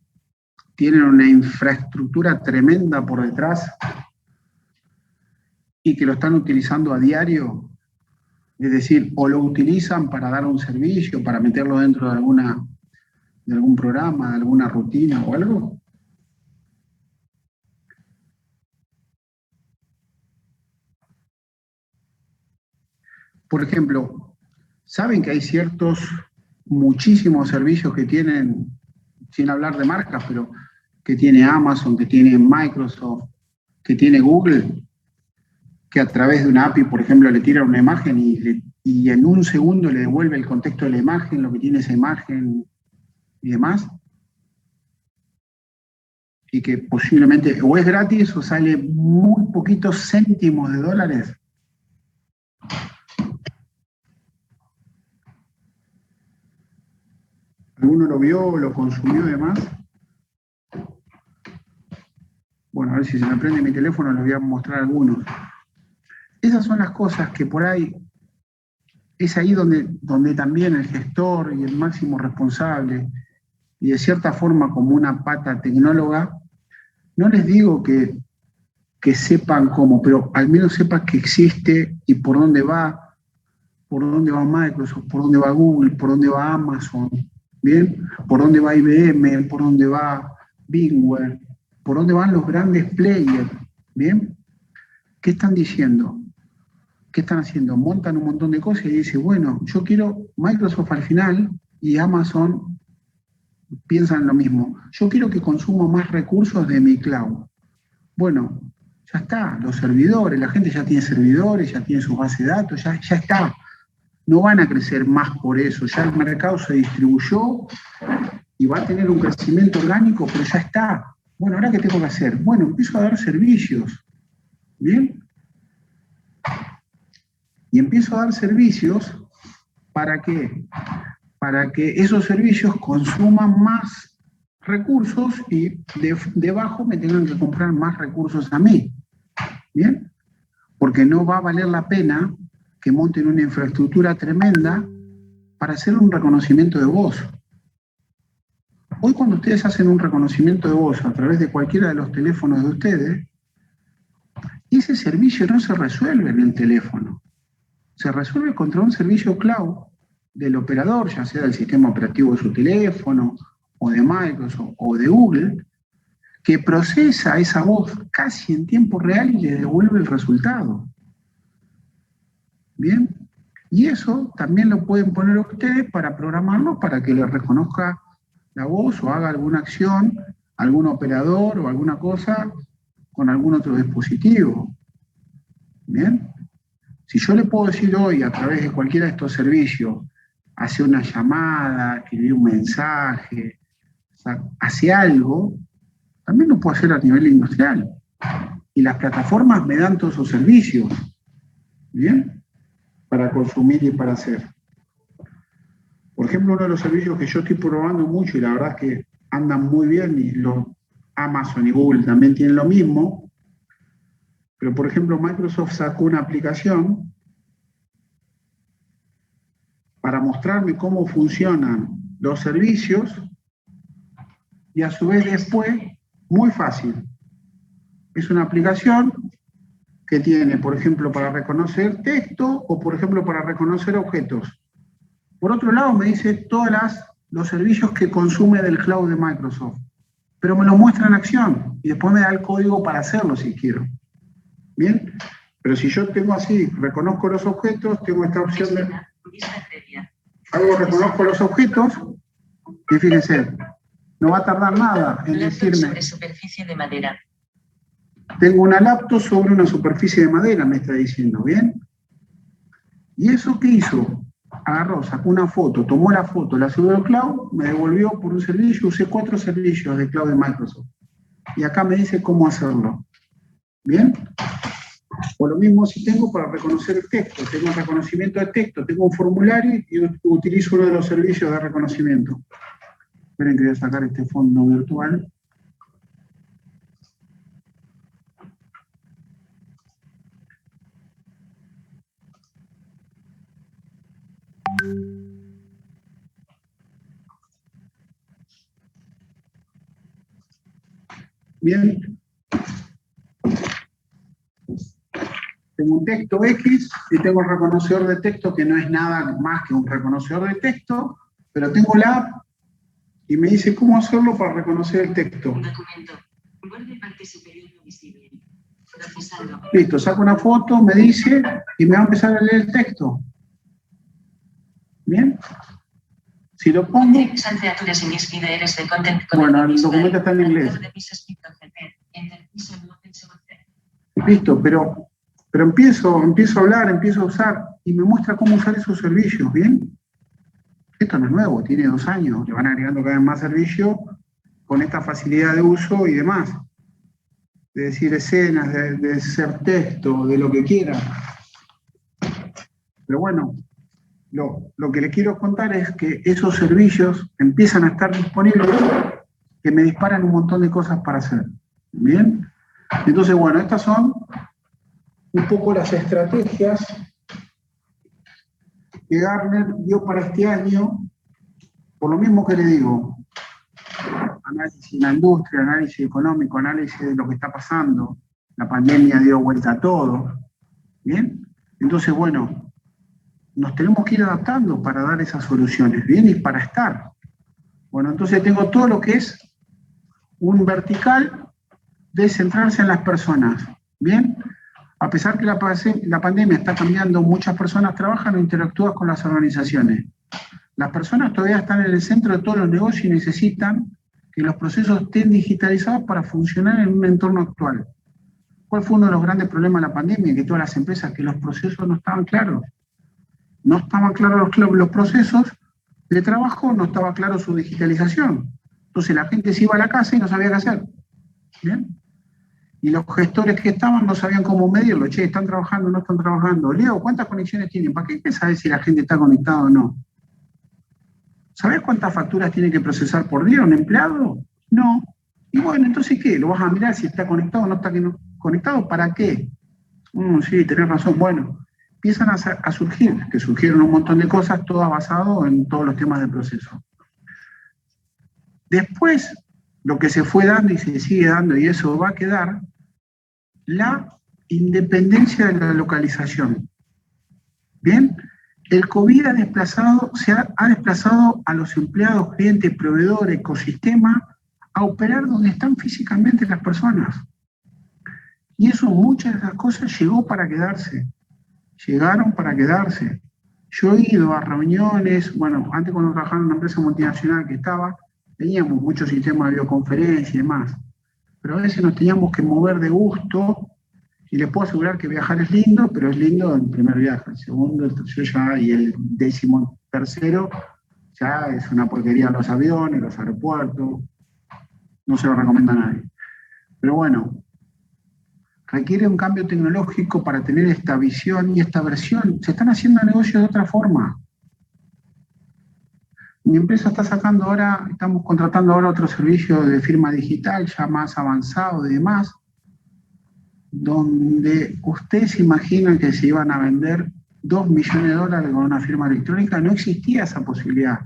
tienen una infraestructura tremenda por detrás y que lo están utilizando a diario? Es decir, o lo utilizan para dar un servicio, para meterlo dentro de algún programa, de alguna rutina o algo. Por ejemplo, ¿saben que hay muchísimos servicios que tienen, sin hablar de marcas, pero que tiene Amazon, que tiene Microsoft, que tiene Google, que a través de una API, por ejemplo, le tiran una imagen y en un segundo le devuelve el contexto de la imagen, lo que tiene esa imagen y demás? Y que posiblemente o es gratis o sale muy poquitos céntimos de dólares. ¿Alguno lo vio, lo consumió y demás? Bueno, a ver si se me prende mi teléfono, les voy a mostrar algunos. Esas son las cosas que por ahí, es ahí donde también el gestor y el máximo responsable, y de cierta forma como una pata tecnóloga, no les digo que sepan cómo, pero al menos sepan que existe y por dónde va Microsoft, por dónde va Google, por dónde va Amazon, ¿bien? Por dónde va IBM, por dónde va VMware, por dónde van los grandes players, ¿bien? ¿Qué están diciendo? ¿Qué están haciendo? Montan un montón de cosas y dicen, bueno, yo quiero Microsoft al final y Amazon piensan lo mismo. Yo quiero que consuma más recursos de mi cloud. Bueno, ya está, los servidores, la gente ya tiene servidores, ya tiene sus bases de datos, ya está. No van a crecer más por eso, ya el mercado se distribuyó y va a tener un crecimiento orgánico, pero ya está. Bueno, ¿ahora qué tengo que hacer? Bueno, empiezo a dar servicios, ¿bien? Y empiezo a dar servicios, ¿para qué? Para que esos servicios consuman más recursos y debajo me tengan que comprar más recursos a mí, ¿bien? Porque no va a valer la pena que monten una infraestructura tremenda para hacer un reconocimiento de voz. Hoy cuando ustedes hacen un reconocimiento de voz a través de cualquiera de los teléfonos de ustedes, ese servicio no se resuelve en el teléfono. Se resuelve contra un servicio cloud del operador, ya sea del sistema operativo de su teléfono, o de Microsoft, o de Google, que procesa esa voz casi en tiempo real y le devuelve el resultado. ¿Bien? Y eso también lo pueden poner ustedes para programarlo para que le reconozca la voz o haga alguna acción, algún operador o alguna cosa con algún otro dispositivo. ¿Bien? Si yo le puedo decir hoy a través de cualquiera de estos servicios, hace una llamada, escribir un mensaje, o sea, hace algo, también lo puedo hacer a nivel industrial. Y las plataformas me dan todos esos servicios, ¿bien? Para consumir y para hacer. Por ejemplo, uno de los servicios que yo estoy probando mucho y la verdad es que andan muy bien, y Amazon y Google también tienen lo mismo, pero por ejemplo Microsoft sacó una aplicación para mostrarme cómo funcionan los servicios y a su vez después, muy fácil, es una aplicación que tiene, por ejemplo, para reconocer texto o, por ejemplo, para reconocer objetos. Por otro lado, me dice todos los servicios que consume del cloud de Microsoft, pero me lo muestra en acción y después me da el código para hacerlo si quiero. ¿Bien? Pero si yo tengo así, reconozco los objetos, tengo esta opción de... Reconozco los objetos y fíjense, no va a tardar nada en decirme... Sobre superficie de madera. Tengo una laptop sobre una superficie de madera, me está diciendo, ¿bien? ¿Y eso qué hizo? Agarró, sacó una foto, tomó la foto, la subió al cloud, me devolvió por un servicio, usé 4 servicios de cloud de Microsoft. Y acá me dice cómo hacerlo. ¿Bien? O lo mismo si tengo para reconocer el texto, tengo un reconocimiento de texto, tengo un formulario y utilizo uno de los servicios de reconocimiento. Esperen que voy a sacar este fondo virtual. Bien. Tengo un texto X y tengo el reconocedor de texto que no es nada más que un reconocedor de texto, pero tengo la app y me dice cómo hacerlo para reconocer el texto. Documento. Vuelve parte superior no visible. Procesando. Listo, saco una foto, me dice y me va a empezar a leer el texto. ¿Bien? Si lo pongo... Bueno, el documento está en inglés. Listo, pero empiezo a hablar, empiezo a usar y me muestra cómo usar esos servicios, ¿bien? Esto no es nuevo, tiene 2 años, le van agregando cada vez más servicios con esta facilidad de uso y demás. De decir escenas, de ser texto, de lo que quiera. Pero bueno, lo que les quiero contar es que esos servicios empiezan a estar disponibles que me disparan un montón de cosas para hacer. ¿Bien? Entonces, bueno, estas son un poco las estrategias que Gartner dio para este año, por lo mismo que le digo, análisis en la industria, análisis económico, análisis de lo que está pasando, la pandemia dio vuelta a todo, ¿bien? Entonces, bueno, nos tenemos que ir adaptando para dar esas soluciones, ¿bien? Y para estar. Bueno, entonces tengo todo lo que es un vertical de centrarse en las personas, ¿bien? A pesar que la pandemia está cambiando, muchas personas trabajan o interactúan con las organizaciones. Las personas todavía están en el centro de todos los negocios y necesitan que los procesos estén digitalizados para funcionar en un entorno actual. ¿Cuál fue uno de los grandes problemas de la pandemia? Que todas las empresas, que los procesos no estaban claros. No estaban claros los procesos de trabajo, no estaba claro su digitalización. Entonces la gente se iba a la casa y no sabía qué hacer. ¿Bien? Y los gestores que estaban no sabían cómo medirlo. Che, ¿están trabajando o no están trabajando? Leo, ¿cuántas conexiones tienen? ¿Para qué sabes si la gente está conectada o no? ¿Sabés cuántas facturas tiene que procesar por día un empleado? No. Y bueno, entonces, ¿qué? ¿Lo vas a mirar si está conectado o no está conectado? ¿Para qué? Sí, tenés razón. Bueno, empiezan a surgir, que surgieron un montón de cosas, todas basadas en todos los temas del proceso. Después, lo que se fue dando y se sigue dando, y eso va a quedar, la independencia de la localización. ¿Bien? El COVID se ha desplazado a los empleados, clientes, proveedores, ecosistema, a operar donde están físicamente las personas. Y eso, muchas de esas cosas llegó para quedarse. Llegaron para quedarse. Yo he ido a reuniones, bueno, antes cuando trabajaba en una empresa multinacional que estaba, teníamos muchos sistemas de videoconferencia y demás, pero a veces nos teníamos que mover de gusto, y les puedo asegurar que viajar es lindo, pero es lindo el primer viaje, el segundo, el tercero ya, y el 13º ya es una porquería los aviones, los aeropuertos, no se lo recomienda a nadie. Pero bueno, requiere un cambio tecnológico para tener esta visión y esta versión. Se están haciendo negocios de otra forma. Mi empresa está sacando ahora, estamos contratando ahora otro servicio de firma digital, ya más avanzado y demás, donde ustedes imaginan que se iban a vender $2 millones con una firma electrónica. No existía esa posibilidad.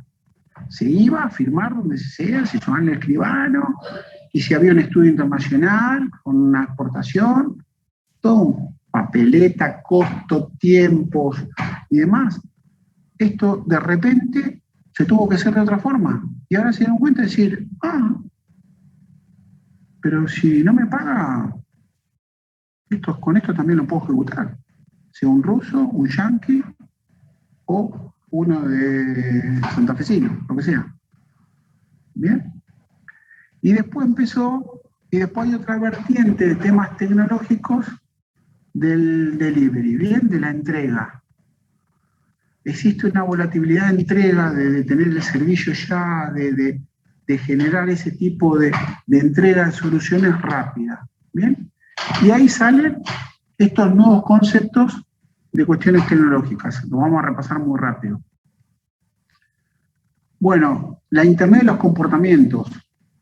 Se iba a firmar donde sea, se llamaban el escribano, y si había un estudio internacional con una exportación, todo, papeleta, costo, tiempos y demás. Esto de repente se tuvo que hacer de otra forma. Y ahora se dieron cuenta de decir, pero si no me paga, con esto también lo puedo ejecutar. Sea un ruso, un yanqui o uno de santafesino, lo que sea. ¿Bien? Y después hay otra vertiente de temas tecnológicos del delivery, ¿bien? De la entrega. Existe una volatilidad de entrega, de tener el servicio ya, de generar ese tipo de entrega de soluciones rápidas, ¿bien? Y ahí salen estos nuevos conceptos de cuestiones tecnológicas. Lo vamos a repasar muy rápido. Bueno, la Internet de los comportamientos.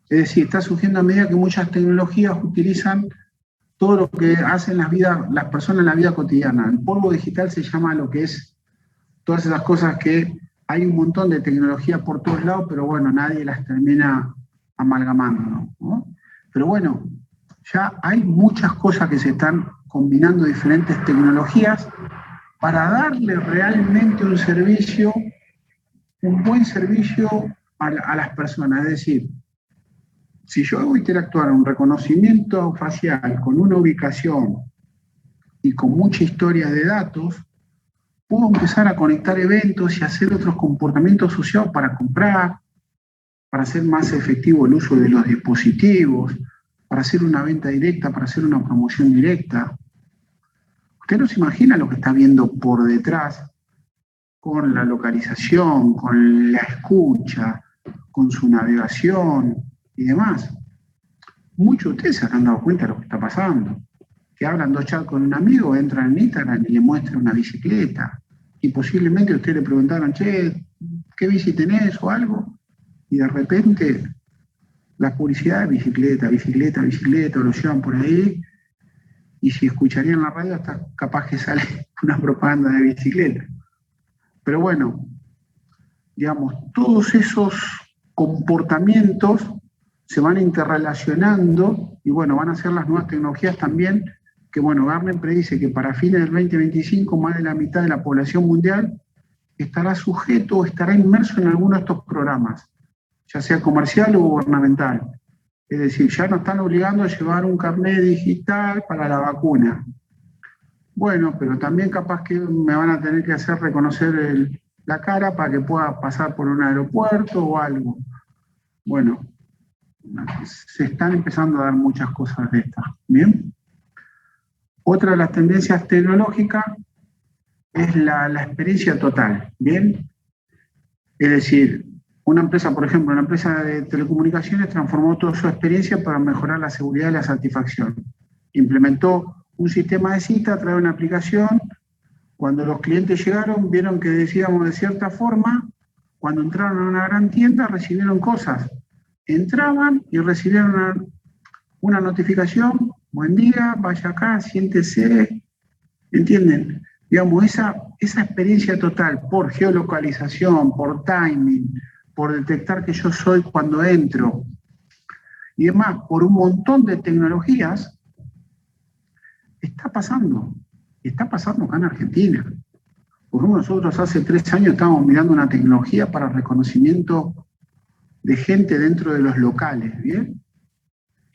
Es decir, está surgiendo a medida que muchas tecnologías utilizan todo lo que hacen las personas en la vida cotidiana. El polvo digital se llama lo que es todas esas cosas que hay un montón de tecnología por todos lados, pero bueno, nadie las termina amalgamando, ¿no? Pero bueno, ya hay muchas cosas que se están combinando, diferentes tecnologías, para darle realmente un servicio, un buen servicio a las personas. Es decir, si yo hago interactuar un reconocimiento facial con una ubicación y con mucha historia de datos, puedo empezar a conectar eventos y hacer otros comportamientos asociados para comprar, para hacer más efectivo el uso de los dispositivos, para hacer una venta directa, para hacer una promoción directa. Usted no se imagina lo que está viendo por detrás con la localización, con la escucha, con su navegación y demás. Muchos de ustedes se han dado cuenta de lo que está pasando. Que hablan dos chats con un amigo, entran en Instagram y le muestran una bicicleta. Y posiblemente ustedes le preguntaron, che, ¿qué bici tenés o algo? Y de repente la publicidad de bicicleta, bicicleta, bicicleta, lo llevan por ahí. Y si escucharían la radio, hasta capaz que sale una propaganda de bicicleta. Pero bueno, digamos, todos esos comportamientos se van interrelacionando y bueno, van a ser las nuevas tecnologías también, que bueno, Gartner predice que para fines del 2025 más de la mitad de la población mundial estará sujeto o estará inmerso en alguno de estos programas, ya sea comercial o gubernamental. Es decir, ya nos están obligando a llevar un carnet digital para la vacuna. Bueno, pero también capaz que me van a tener que hacer reconocer la cara para que pueda pasar por un aeropuerto o algo. Bueno, se están empezando a dar muchas cosas de estas. ¿Bien? Otra de las tendencias tecnológicas es la experiencia total. ¿Bien? Es decir, una empresa, por ejemplo, una empresa de telecomunicaciones transformó toda su experiencia para mejorar la seguridad y la satisfacción. Implementó un sistema de cita a través de una aplicación. Cuando los clientes llegaron, vieron que decíamos de cierta forma. Cuando entraron a una gran tienda, recibieron cosas. Entraban y recibieron una notificación. Buen día, vaya acá, siéntese. ¿Entienden? Digamos, esa experiencia total por geolocalización, por timing, por detectar que yo soy cuando entro, y demás, por un montón de tecnologías, está pasando acá en Argentina. Por ejemplo, nosotros hace 3 años estábamos mirando una tecnología para reconocimiento de gente dentro de los locales, ¿bien?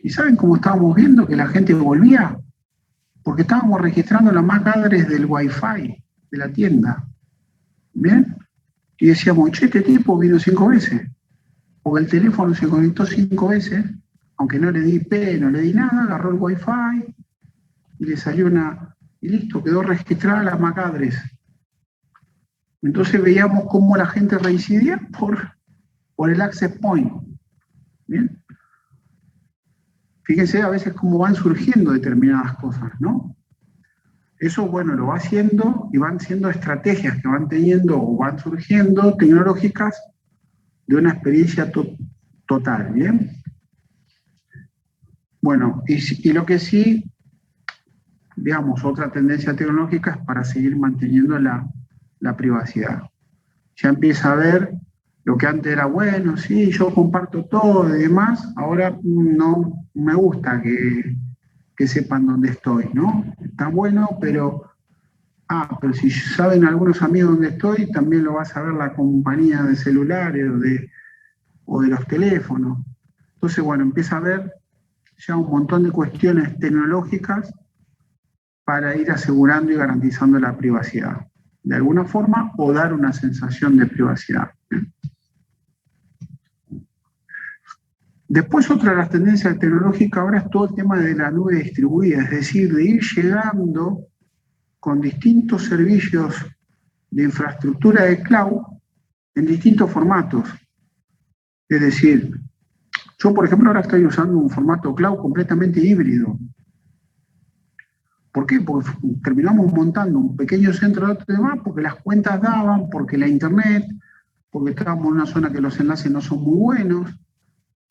¿Y saben cómo estábamos viendo que la gente volvía? Porque estábamos registrando la MAC address del Wi-Fi de la tienda, ¿bien? Y decíamos, che, este tipo vino 5 veces, porque el teléfono se conectó 5 veces, aunque no le di IP, no le di nada, agarró el Wi-Fi y le salió y listo, quedó registrada la MAC address. Entonces veíamos cómo la gente reincidía por el access point. ¿Bien? Fíjense a veces cómo van surgiendo determinadas cosas, ¿no? Eso, bueno, lo va haciendo y van siendo estrategias que van teniendo o van surgiendo tecnológicas de una experiencia total, ¿bien? Bueno, y lo que sí, digamos, otra tendencia tecnológica es para seguir manteniendo la privacidad. Ya empieza a ver lo que antes era bueno, sí, yo comparto todo y demás, ahora no me gusta que sepan dónde estoy, ¿no? Está bueno, pero si saben algunos amigos dónde estoy, también lo va a saber la compañía de celulares o de los teléfonos. Entonces, bueno, empieza a haber ya un montón de cuestiones tecnológicas para ir asegurando y garantizando la privacidad, de alguna forma, o dar una sensación de privacidad. Después, otra de las tendencias tecnológicas ahora es todo el tema de la nube distribuida, es decir, de ir llegando con distintos servicios de infraestructura de cloud en distintos formatos. Es decir, yo, por ejemplo, ahora estoy usando un formato cloud completamente híbrido. ¿Por qué? Porque terminamos montando un pequeño centro de datos y demás, porque las cuentas daban, porque la internet, porque estábamos en una zona que los enlaces no son muy buenos.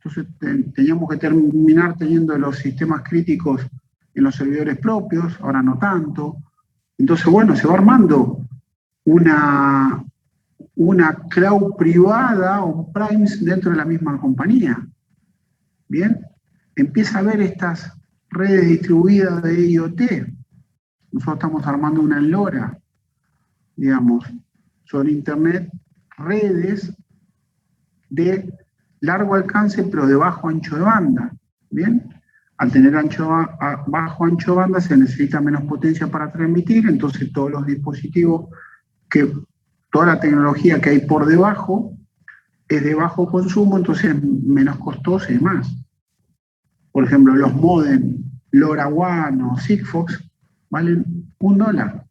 Entonces teníamos que terminar teniendo los sistemas críticos en los servidores propios, ahora no tanto. Entonces, bueno, se va armando una cloud privada o primes dentro de la misma compañía. Bien, empieza a haber estas redes distribuidas de IoT. Nosotros estamos armando una en LoRa, digamos, son internet, redes de largo alcance, pero de bajo ancho de banda. Bien, al tener bajo ancho de banda se necesita menos potencia para transmitir, entonces todos los dispositivos, toda la tecnología que hay por debajo es de bajo consumo, entonces es menos costosa y demás. Por ejemplo, los modem LoRaWAN o Sigfox valen $1.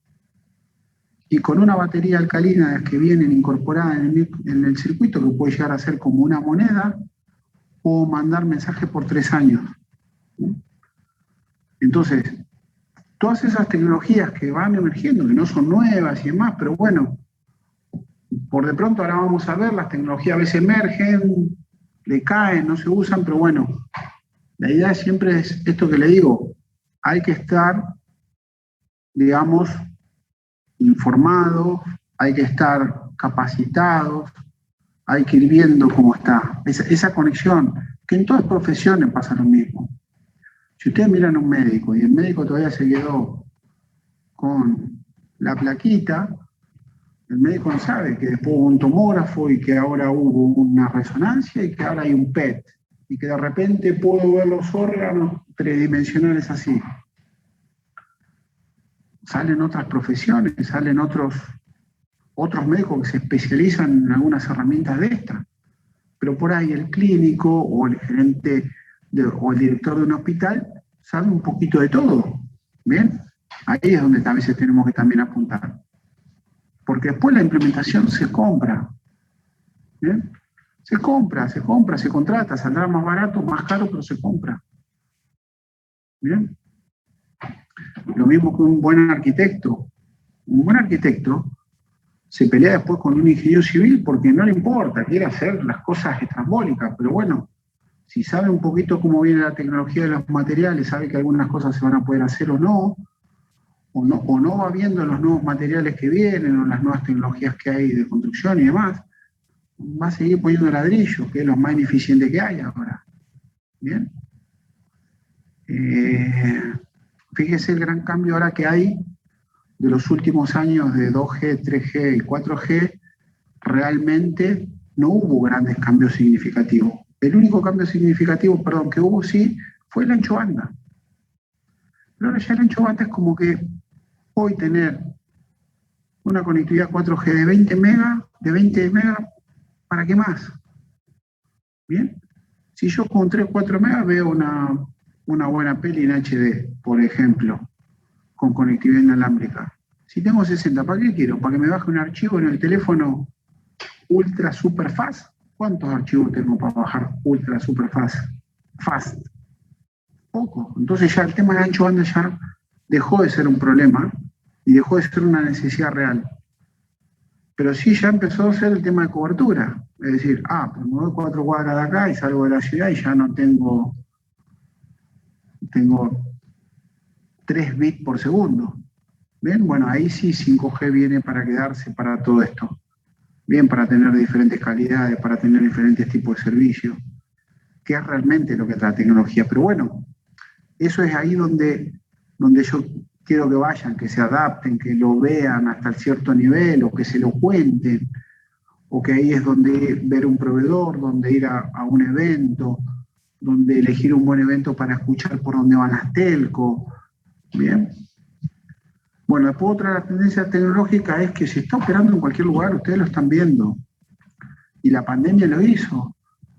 Y con una batería alcalina que vienen incorporada en el circuito, que puede llegar a ser como una moneda, puedo mandar mensajes por 3 años. Entonces, todas esas tecnologías que van emergiendo, que no son nuevas y demás, pero bueno, por de pronto ahora vamos a ver, las tecnologías a veces emergen, decaen, no se usan, pero bueno, la idea siempre es esto que le digo, hay que estar, digamos, informados, hay que estar capacitados, hay que ir viendo cómo está. Esa conexión, que en todas profesiones pasa lo mismo. Si ustedes miran a un médico y el médico todavía se quedó con la plaquita, el médico no sabe que después hubo un tomógrafo y que ahora hubo una resonancia y que ahora hay un PET y que de repente puedo ver los órganos tridimensionales así. Salen otras profesiones, salen otros médicos que se especializan en algunas herramientas de estas. Pero por ahí el clínico o el gerente o el director de un hospital sabe un poquito de todo. ¿Bien? Ahí es donde a veces tenemos que también apuntar. Porque después la implementación se compra. ¿Bien? Se compra, se contrata, saldrá más barato, más caro, pero se compra. ¿Bien? Lo mismo que un buen arquitecto. Un buen arquitecto se pelea después con un ingeniero civil porque no le importa, quiere hacer las cosas estrambólicas, pero bueno, si sabe un poquito cómo viene la tecnología de los materiales, sabe que algunas cosas se van a poder hacer o no va viendo los nuevos materiales que vienen o las nuevas tecnologías que hay de construcción y demás, va a seguir poniendo ladrillo, que es lo más ineficiente que hay ahora. ¿Bien? Fíjese el gran cambio ahora que hay de los últimos años de 2G, 3G y 4G, realmente no hubo grandes cambios significativos. El único cambio significativo, que hubo sí, fue el ancho banda. Pero ahora ya el ancho banda es como que hoy tener una conectividad 4G de 20 megas, ¿para qué más? ¿Bien? Si yo con 3 o 4 megas veo una buena peli en HD, por ejemplo, con conectividad inalámbrica. Si tengo 60, ¿para qué quiero? ¿Para que me baje un archivo en el teléfono ultra super fast? ¿Cuántos archivos tengo para bajar ultra super fast? Poco. Entonces ya el tema del ancho banda ya dejó de ser un problema y dejó de ser una necesidad real. Pero sí ya empezó a ser el tema de cobertura. Es decir, pues me voy 4 cuadras de acá y salgo de la ciudad y ya no tengo 3 bits por segundo. Bien, bueno, ahí sí 5G viene para quedarse para todo esto. Bien, para tener diferentes calidades, para tener diferentes tipos de servicios, que es realmente lo que trae la tecnología. Pero bueno, eso es ahí donde yo quiero que vayan, que se adapten, que lo vean hasta cierto nivel, o que se lo cuenten, o que ahí es donde ver un proveedor, donde ir a un evento, donde elegir un buen evento para escuchar por dónde van las telcos. Bien. Bueno, después otra tendencia tecnológica es que se está operando en cualquier lugar, ustedes lo están viendo. Y la pandemia lo hizo.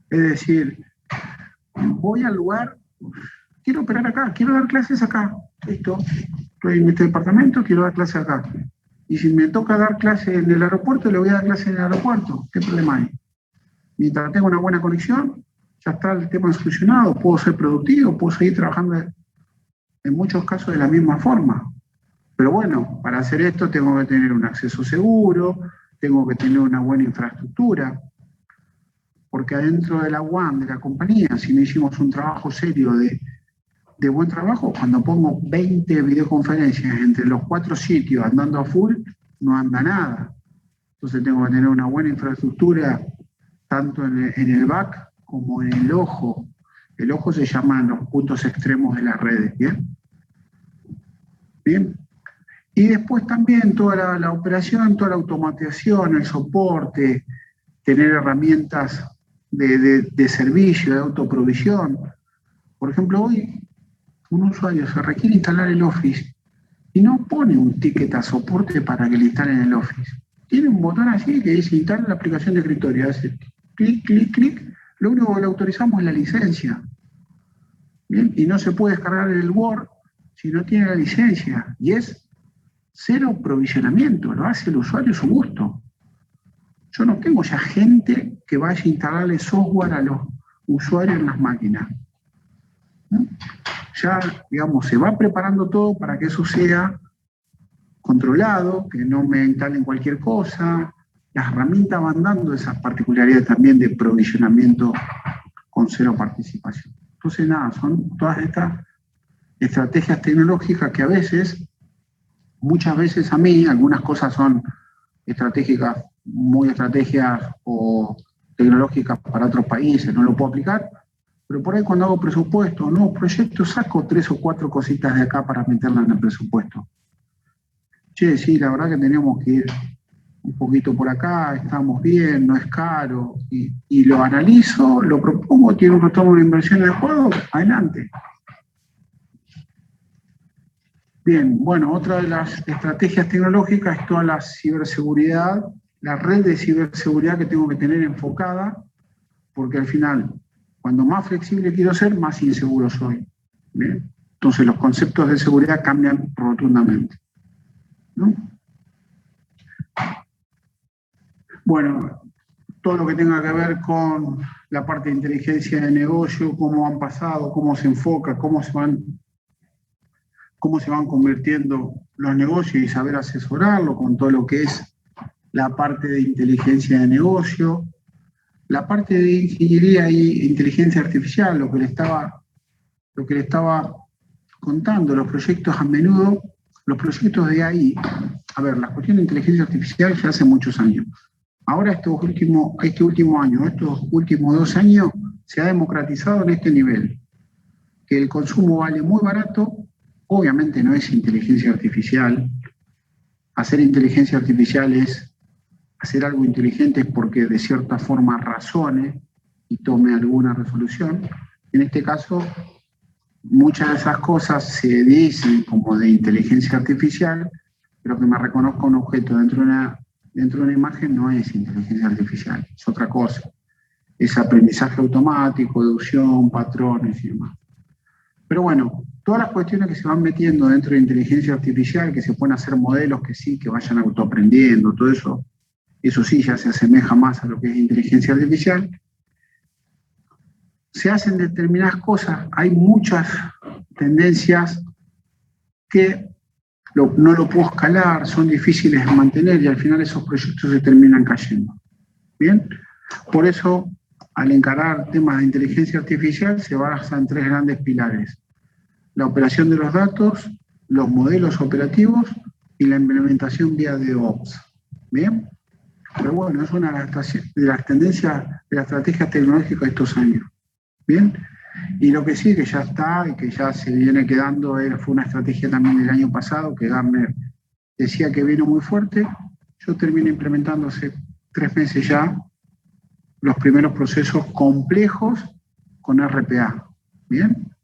Es decir, voy al lugar, quiero operar acá, quiero dar clases acá. Listo. Estoy en este departamento, quiero dar clases acá. Y si me toca dar clases en el aeropuerto, le voy a dar clases en el aeropuerto. ¿Qué problema hay? Mientras tengo una buena conexión, ya está el tema solucionado, puedo ser productivo, puedo seguir trabajando en muchos casos de la misma forma. Pero bueno, para hacer esto tengo que tener un acceso seguro, tengo que tener una buena infraestructura, porque adentro de la WAN de la compañía, si no hicimos un trabajo serio de buen trabajo, cuando pongo 20 videoconferencias entre los 4 sitios andando a full, no anda nada. Entonces tengo que tener una buena infraestructura, tanto en el back como en el ojo. El ojo se llaman los puntos extremos de las redes, ¿bien? Bien. Y después también toda la operación, toda la automatización, el soporte, tener herramientas de servicio, de autoprovisión. Por ejemplo, hoy un usuario se requiere instalar el Office y no pone un ticket a soporte para que le instalen el Office. Tiene un botón así que dice instalar la aplicación de escritorio. Hace clic, clic, clic. Lo único que le autorizamos es la licencia. ¿Bien? Y no se puede descargar el Word si no tiene la licencia. Y es cero provisionamiento, lo hace el usuario a su gusto. Yo no tengo ya gente que vaya a instalarle software a los usuarios en las máquinas. ¿No? Ya, digamos, se va preparando todo para que eso sea controlado, que no me instalen cualquier cosa. Las herramientas van dando esas particularidades también de provisionamiento con cero participación. Entonces, nada, son todas estas estrategias tecnológicas que muchas veces a mí, algunas cosas son estratégicas, muy estrategias o tecnológicas para otros países, no lo puedo aplicar, pero por ahí cuando hago presupuesto o nuevos proyectos, saco 3 o 4 cositas de acá para meterlas en el presupuesto. Che, sí, la verdad que tenemos que ir un poquito por acá, estamos bien, no es caro, y lo analizo, lo propongo, tiene un retorno de inversión adecuado, adelante. Bien, bueno, otra de las estrategias tecnológicas es toda la ciberseguridad, la red de ciberseguridad que tengo que tener enfocada, porque al final, cuando más flexible quiero ser, más inseguro soy. ¿Bien? Entonces los conceptos de seguridad cambian rotundamente, ¿no? Bueno, todo lo que tenga que ver con la parte de inteligencia de negocio, cómo han pasado, cómo se enfoca, cómo se van convirtiendo los negocios y saber asesorarlo con todo lo que es la parte de inteligencia de negocio, la parte de ingeniería y inteligencia artificial, lo que le estaba contando, los proyectos a menudo, los proyectos de AI. A ver, la cuestión de inteligencia artificial ya hace muchos años. Ahora este último año, estos últimos 2 años, se ha democratizado en este nivel, que el consumo vale muy barato. Obviamente no es inteligencia artificial. Hacer inteligencia artificial es hacer algo inteligente porque de cierta forma razone y tome alguna resolución. En este caso, muchas de esas cosas se dicen como de inteligencia artificial, pero que me reconozca un objeto dentro de una imagen no es inteligencia artificial, es otra cosa. Es aprendizaje automático, deducción, patrones y demás. Pero bueno, todas las cuestiones que se van metiendo dentro de inteligencia artificial, que se pueden hacer modelos que sí, que vayan autoaprendiendo, todo eso sí ya se asemeja más a lo que es inteligencia artificial. Se hacen determinadas cosas, hay muchas tendencias que no lo puedo escalar, son difíciles de mantener y al final esos proyectos se terminan cayendo. ¿Bien? Por eso, al encarar temas de inteligencia artificial, se basa en 3 grandes pilares: la operación de los datos, los modelos operativos y la implementación vía DevOps. ¿Bien? Pero bueno, es una de las tendencias de la estrategia tecnológica de estos años. ¿Bien? Y lo que sí, que ya está y que ya se viene quedando, fue una estrategia también del año pasado, que Gartner decía que vino muy fuerte. Yo terminé implementando hace 3 meses ya los primeros procesos complejos con RPA. ¿Bien?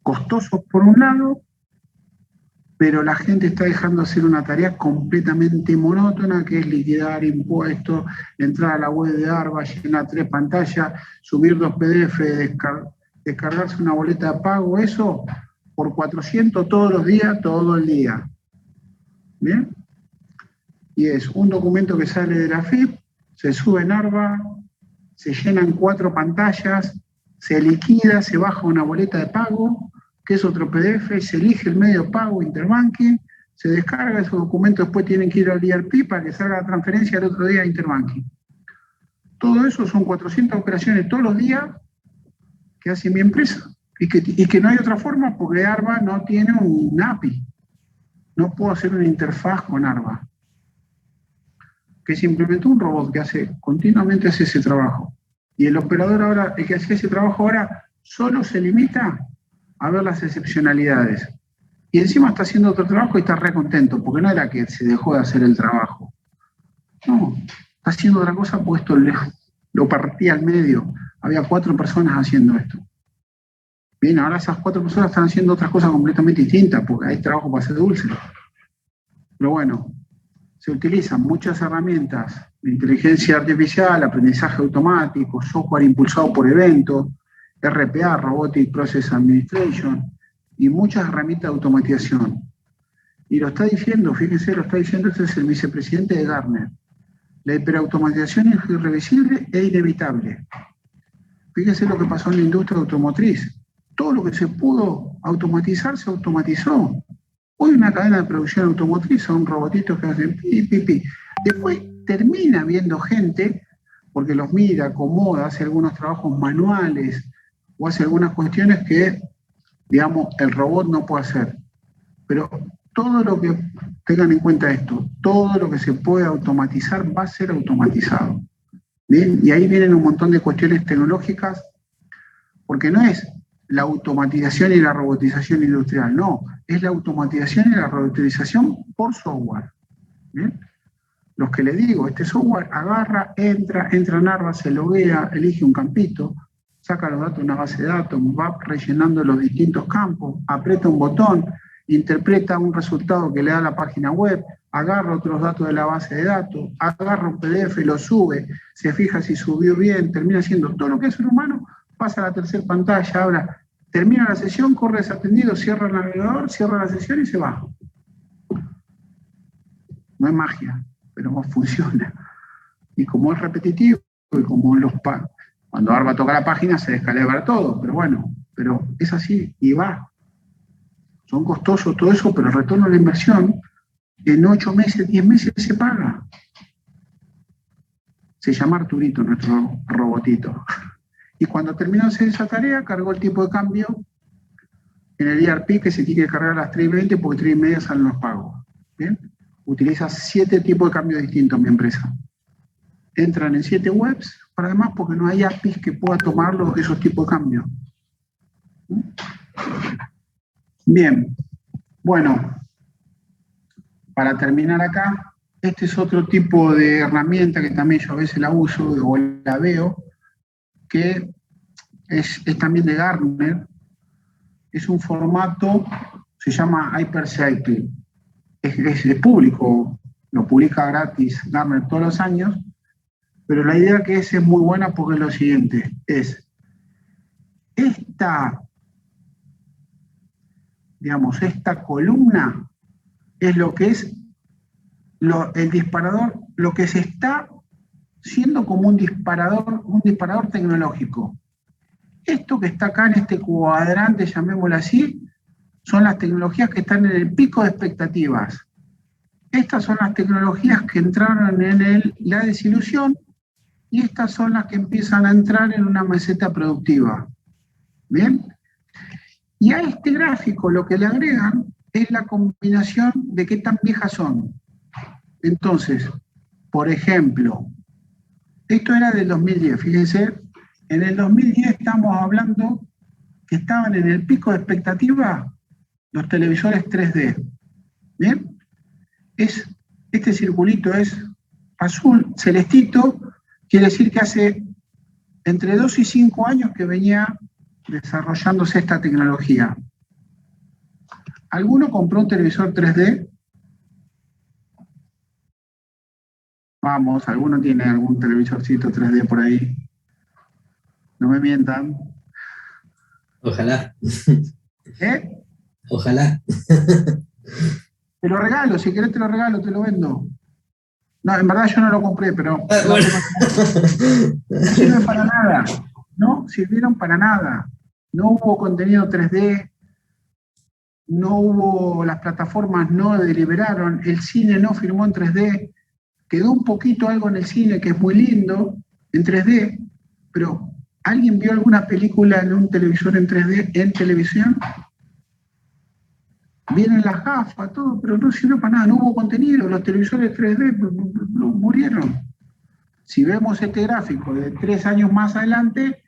Costosos por un lado, pero la gente está dejando de hacer una tarea completamente monótona, que es liquidar impuestos, entrar a la web de ARBA, llenar 3 pantallas, subir 2 PDF, descargarse una boleta de pago, eso por 400 todos los días, todo el día. ¿Bien? Y es un documento que sale de la FIP, se sube en ARBA, se llenan 4 pantallas, se liquida, se baja una boleta de pago, que es otro PDF, se elige el medio de pago, Interbanking, se descarga esos documentos, después tienen que ir al ERP para que salga la transferencia el otro día a Interbanking. Todo eso son 400 operaciones todos los días que hace mi empresa y que no hay otra forma porque ARBA no tiene un API. No puedo hacer una interfaz con ARBA. que se implementó un robot que continuamente hace ese trabajo. Y el operador ahora, el que hace ese trabajo ahora, solo se limita a ver las excepcionalidades. Y encima está haciendo otro trabajo y está re contento, porque no era que se dejó de hacer el trabajo. No, está haciendo otra cosa, porque esto lo partía al medio. Había 4 personas haciendo esto. Bien, ahora esas 4 personas están haciendo otras cosas completamente distintas, porque hay trabajo para hacer dulce. Pero bueno, se utilizan muchas herramientas de inteligencia artificial, aprendizaje automático, software impulsado por eventos, RPA, Robotic Process Administration, y muchas herramientas de automatización. Y lo está diciendo, fíjense, lo está diciendo, este es el vicepresidente de Gartner. La hiperautomatización es irreversible e inevitable. Fíjense lo que pasó en la industria automotriz. Todo lo que se pudo automatizar, se automatizó. Hoy una cadena de producción automotriz son robotitos que hacen pi, pi, pi. Después termina viendo gente, porque los mira, acomoda, hace algunos trabajos manuales o hace algunas cuestiones que, digamos, el robot no puede hacer. Pero todo lo que, tengan en cuenta esto, todo lo que se puede automatizar va a ser automatizado. ¿Bien? Y ahí vienen un montón de cuestiones tecnológicas, porque no es la automatización y la robotización industrial, no, es la automatización y la robotización por software. ¿Bien? Los que le digo, este software agarra, entra en Arba, se loguea, elige un campito, saca los datos de una base de datos, va rellenando los distintos campos, aprieta un botón, interpreta un resultado que le da la página web, agarra otros datos de la base de datos, agarra un PDF, lo sube, se fija si subió bien, termina haciendo todo lo que es un humano, pasa a la tercera pantalla, habla, termina la sesión, corre desatendido, cierra el navegador, cierra la sesión y se va. No es magia, pero funciona. Y como es repetitivo, y como cuando Arba toca la página se descalibra todo, pero bueno, pero es así y va. Son costosos todo eso, pero el retorno de la inversión en 8 meses, 10 meses se paga. Se llama Arturito, nuestro robotito. Y cuando terminó de hacer esa tarea, cargó el tipo de cambio en el ERP que se tiene que cargar a las 3:20 porque 3:30 salen los pagos. ¿Bien? Utiliza 7 tipos de cambios distintos mi empresa. Entran en 7 webs, para además porque no hay APIs que pueda tomar esos tipos de cambios. Bien, bueno, para terminar acá, este es otro tipo de herramienta que también yo a veces la uso o la veo, que es también de Gartner, es un formato, se llama Hypercycle, es público, lo publica gratis Gartner todos los años, pero la idea que es muy buena porque es lo siguiente, es esta columna es lo que es el disparador, lo que se está siendo como un disparador tecnológico. Esto que está acá en este cuadrante, llamémoslo así, son las tecnologías que están en el pico de expectativas. Estas son las tecnologías que entraron en la desilusión y estas son las que empiezan a entrar en una meseta productiva. ¿Bien? Y a este gráfico lo que le agregan es la combinación de qué tan viejas son. Entonces, por ejemplo, esto era del 2010, fíjense, en el 2010 estamos hablando que estaban en el pico de expectativa los televisores 3D. ¿Bien? Este circulito es azul, celestito, quiere decir que hace entre 2 y 5 años que venía desarrollándose esta tecnología. ¿Alguno compró un televisor 3D? Vamos, ¿alguno tiene algún televisorcito 3D por ahí? No me mientan. Ojalá. ¿Eh? Ojalá. Te lo regalo, si querés te lo regalo, te lo vendo. No, en verdad yo no lo compré, pero Bueno. no sirve para nada. No sirvieron para nada. No hubo contenido 3D, no hubo, las plataformas no deliberaron, el cine no filmó en 3D, quedó un poquito algo en el cine que es muy lindo, en 3D, pero ¿alguien vio alguna película en un televisor en 3D en televisión? Vienen las gafas, todo, pero no sirvió para nada, no hubo contenido, los televisores 3D murieron. Si vemos este gráfico de 3 años más adelante,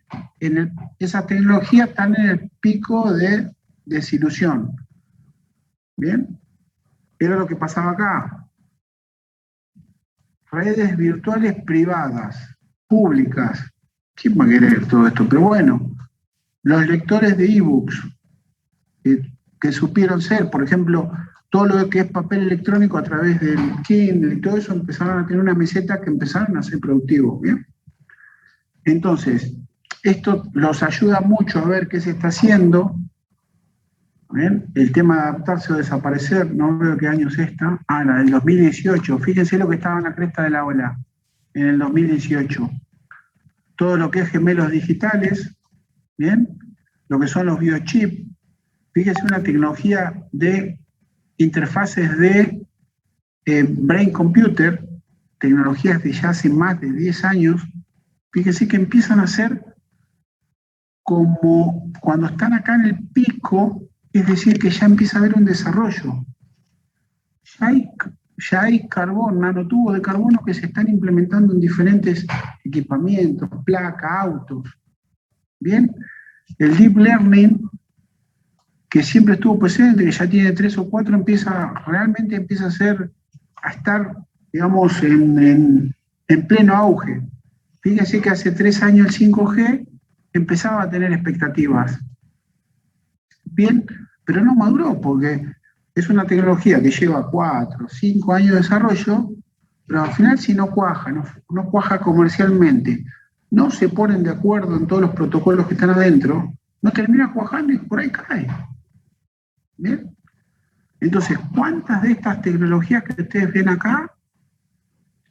esas tecnologías están en el pico de desilusión. ¿Bien? Era lo que pasaba acá. Redes virtuales privadas, públicas. ¿Quién va a querer todo esto? Pero bueno, los lectores de ebooks que supieron ser, por ejemplo, todo lo que es papel electrónico a través del Kindle y todo eso, empezaron a tener una meseta que empezaron a ser productivos, ¿bien? Entonces, esto los ayuda mucho a ver qué se está haciendo, ¿bien? El tema de adaptarse o desaparecer, no veo qué años está, la del 2018, fíjense lo que estaba en la cresta de la ola, en el 2018. Todo lo que es gemelos digitales, ¿bien? Lo que son los biochips, fíjense una tecnología de interfaces de brain computer, tecnologías de ya hace más de 10 años, fíjense que empiezan a ser como cuando están acá en el pico, es decir, que ya empieza a haber un desarrollo. Ya hay carbón, nanotubos de carbono que se están implementando en diferentes equipamientos, placas, autos. Bien, el deep learning, que siempre estuvo presente, que ya tiene 3 o 4, realmente empieza a estar, digamos, en pleno auge. Fíjense que hace 3 años el 5G empezaba a tener expectativas. Bien, pero no maduró, porque es una tecnología que lleva 4 o 5 años de desarrollo, pero al final si no cuaja, no cuaja comercialmente, no se ponen de acuerdo en todos los protocolos que están adentro, no termina cuajando y por ahí cae. ¿Bien? Entonces, ¿cuántas de estas tecnologías que ustedes ven acá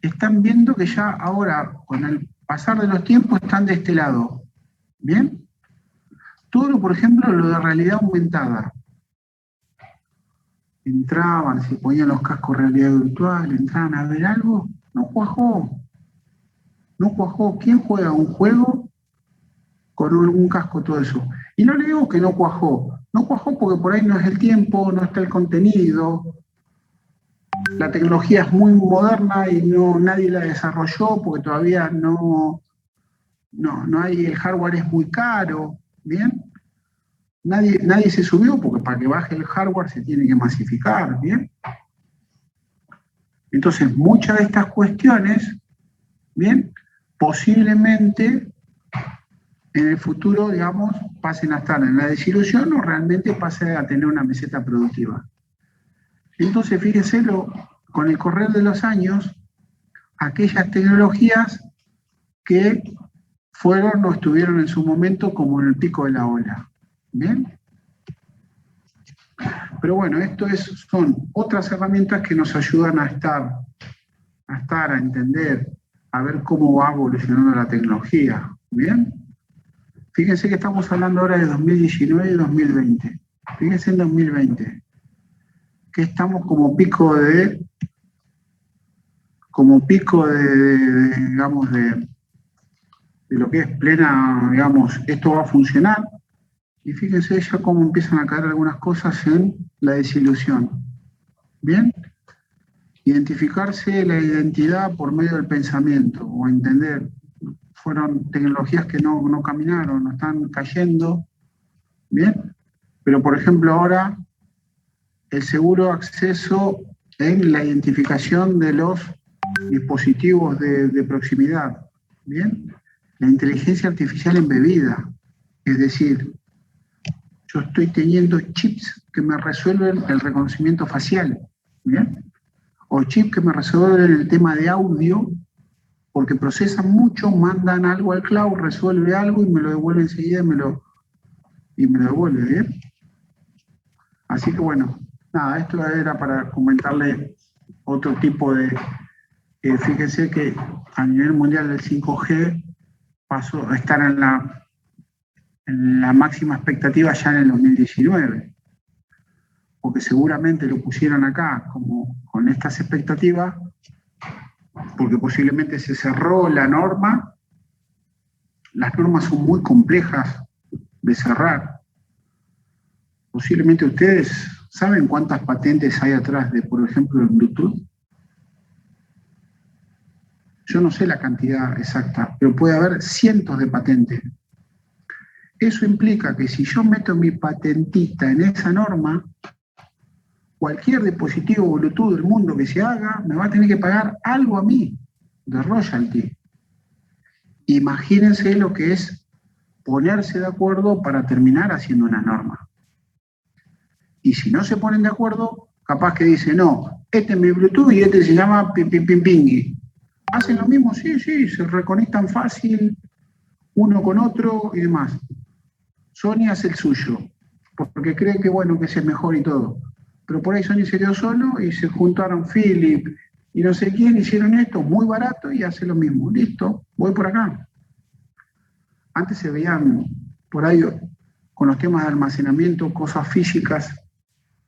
están viendo que ya ahora, con el pasar de los tiempos, están de este lado? ¿Bien? Todo, por ejemplo, lo de realidad aumentada. Entraban, se ponían los cascos de realidad virtual, entraban a ver algo, no cuajó. No cuajó. ¿Quién juega un juego con un casco, todo eso? Y no le digo que no cuajó. No cuajó porque por ahí no es el tiempo, no está el contenido. La tecnología es muy moderna y nadie la desarrolló porque todavía no hay, el hardware es muy caro. ¿Bien? Nadie se subió porque para que baje el hardware se tiene que masificar. ¿Bien? Entonces, muchas de estas cuestiones, ¿bien?, posiblemente en el futuro, digamos, pasen a estar en la desilusión o realmente pasen a tener una meseta productiva. Entonces, fíjense, con el correr de los años, aquellas tecnologías que fueron o estuvieron en su momento como en el pico de la ola. ¿Bien? Pero bueno, son otras herramientas que nos ayudan a entender, a ver cómo va evolucionando la tecnología. ¿Bien? Fíjense que estamos hablando ahora de 2019 y 2020. Fíjense en 2020, que estamos como pico de digamos, de lo que es plena, digamos, esto va a funcionar. Y fíjense ya cómo empiezan a caer algunas cosas en la desilusión. ¿Bien? Identificarse la identidad por medio del pensamiento, o entender. Fueron tecnologías que no caminaron, no están cayendo. ¿Bien? Pero, por ejemplo, ahora el seguro acceso en la identificación de los dispositivos de proximidad. ¿Bien? La inteligencia artificial embebida. Es decir, yo estoy teniendo chips que me resuelven el reconocimiento facial. ¿Bien? O chips que me resuelven el tema de audio, porque procesan mucho, mandan algo al cloud, resuelve algo y me lo devuelve enseguida y me lo devuelve, ¿bien? Así que bueno, nada, esto era para comentarle otro tipo de... fíjense que a nivel mundial el 5G pasó a estar en la máxima expectativa ya en el 2019, porque seguramente lo pusieron acá como con estas expectativas, porque posiblemente se cerró la norma. Las normas son muy complejas de cerrar. Posiblemente ustedes ¿saben cuántas patentes hay atrás de, por ejemplo, el Bluetooth? Yo no sé la cantidad exacta, pero puede haber cientos de patentes. Eso implica que si yo meto mi patentita en esa norma, cualquier dispositivo Bluetooth del mundo que se haga me va a tener que pagar algo a mí de royalty. Imagínense lo que es ponerse de acuerdo para terminar haciendo una norma. Y si no se ponen de acuerdo, capaz que dicen, no, este es mi Bluetooth y este se llama pingui. ¿Hacen lo mismo? Sí, se reconectan fácil uno con otro y demás. Sony hace el suyo, porque cree que bueno, que ese es mejor y todo. Pero por ahí Sony se quedó solo y se juntaron Philip y no sé quién, hicieron esto muy barato y hace lo mismo. Listo, voy por acá. Antes se veían por ahí con los temas de almacenamiento cosas físicas,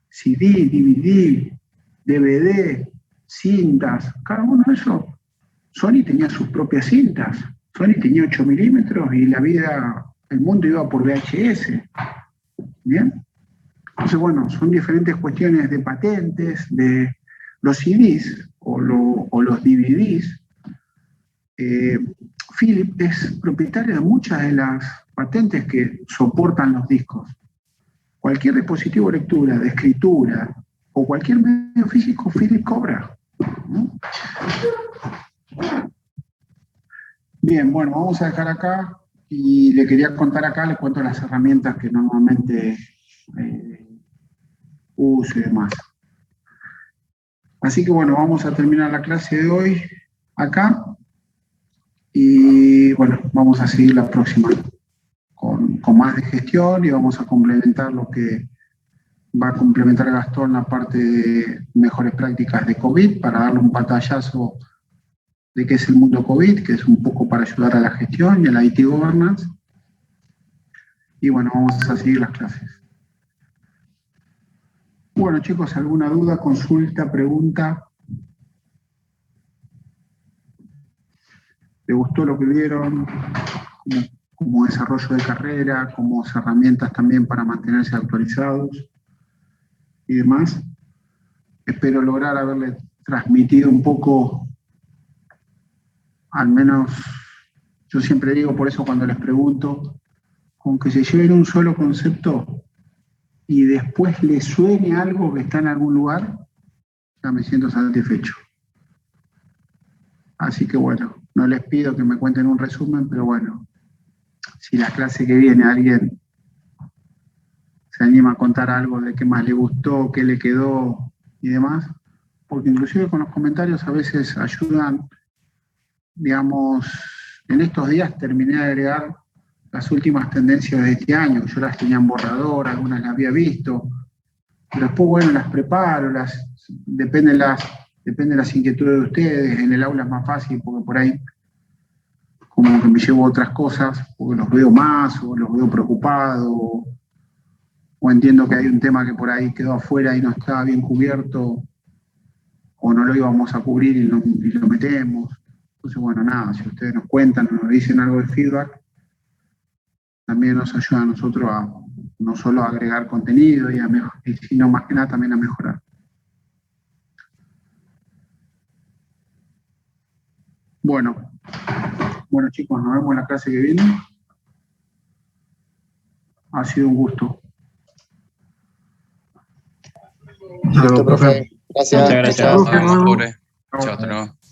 CD, DVD, DVD, cintas, cada uno de esos. Sony tenía sus propias cintas. Sony tenía 8 milímetros y el mundo iba por VHS. ¿Bien? Entonces, bueno, son diferentes cuestiones de patentes, de los CDs o los DVDs. Philip es propietario de muchas de las patentes que soportan los discos. Cualquier dispositivo de lectura, de escritura o cualquier medio físico, Philip cobra, ¿no? Bien, bueno, vamos a dejar acá y le quería contar acá, le cuento las herramientas que normalmente uso y demás. Así que bueno, vamos a terminar la clase de hoy acá y bueno, vamos a seguir la próxima con más de gestión y vamos a complementar lo que va a complementar Gastón, la parte de mejores prácticas de COVID, para darle un pantallazo de qué es el mundo COVID, que es un poco para ayudar a la gestión y a la IT governance. Y bueno, vamos a seguir las clases. Bueno, chicos, ¿alguna duda, consulta, pregunta? ¿Les gustó lo que vieron? Como desarrollo de carrera, como herramientas también para mantenerse actualizados y demás. Espero lograr haberle transmitido un poco, al menos, yo siempre digo, por eso cuando les pregunto, con que se lleven un solo concepto y después les suene algo que está en algún lugar, ya me siento satisfecho. Así que bueno, no les pido que me cuenten un resumen, pero bueno, si la clase que viene alguien se anima a contar algo de qué más le gustó, qué le quedó y demás, porque inclusive con los comentarios a veces ayudan, digamos, en estos días terminé de agregar las últimas tendencias de este año, yo las tenía en borrador, algunas las había visto, pero después, bueno, las preparo, depende de las inquietudes de ustedes, en el aula es más fácil porque por ahí como que me llevo otras cosas, porque los veo más, o los veo preocupados, o entiendo que hay un tema que por ahí quedó afuera y no estaba bien cubierto, o no lo íbamos a cubrir y lo metemos. Entonces, bueno, nada, si ustedes nos cuentan o nos dicen algo de feedback, también nos ayuda a nosotros a no solo a agregar contenido, sino más que nada también a mejorar. Bueno, chicos, nos vemos en la clase que viene. Ha sido un gusto. Listo, profe. Gracias. Muchas gracias. Chao, Nos vemos, profe. pobre. Chao, hasta luego.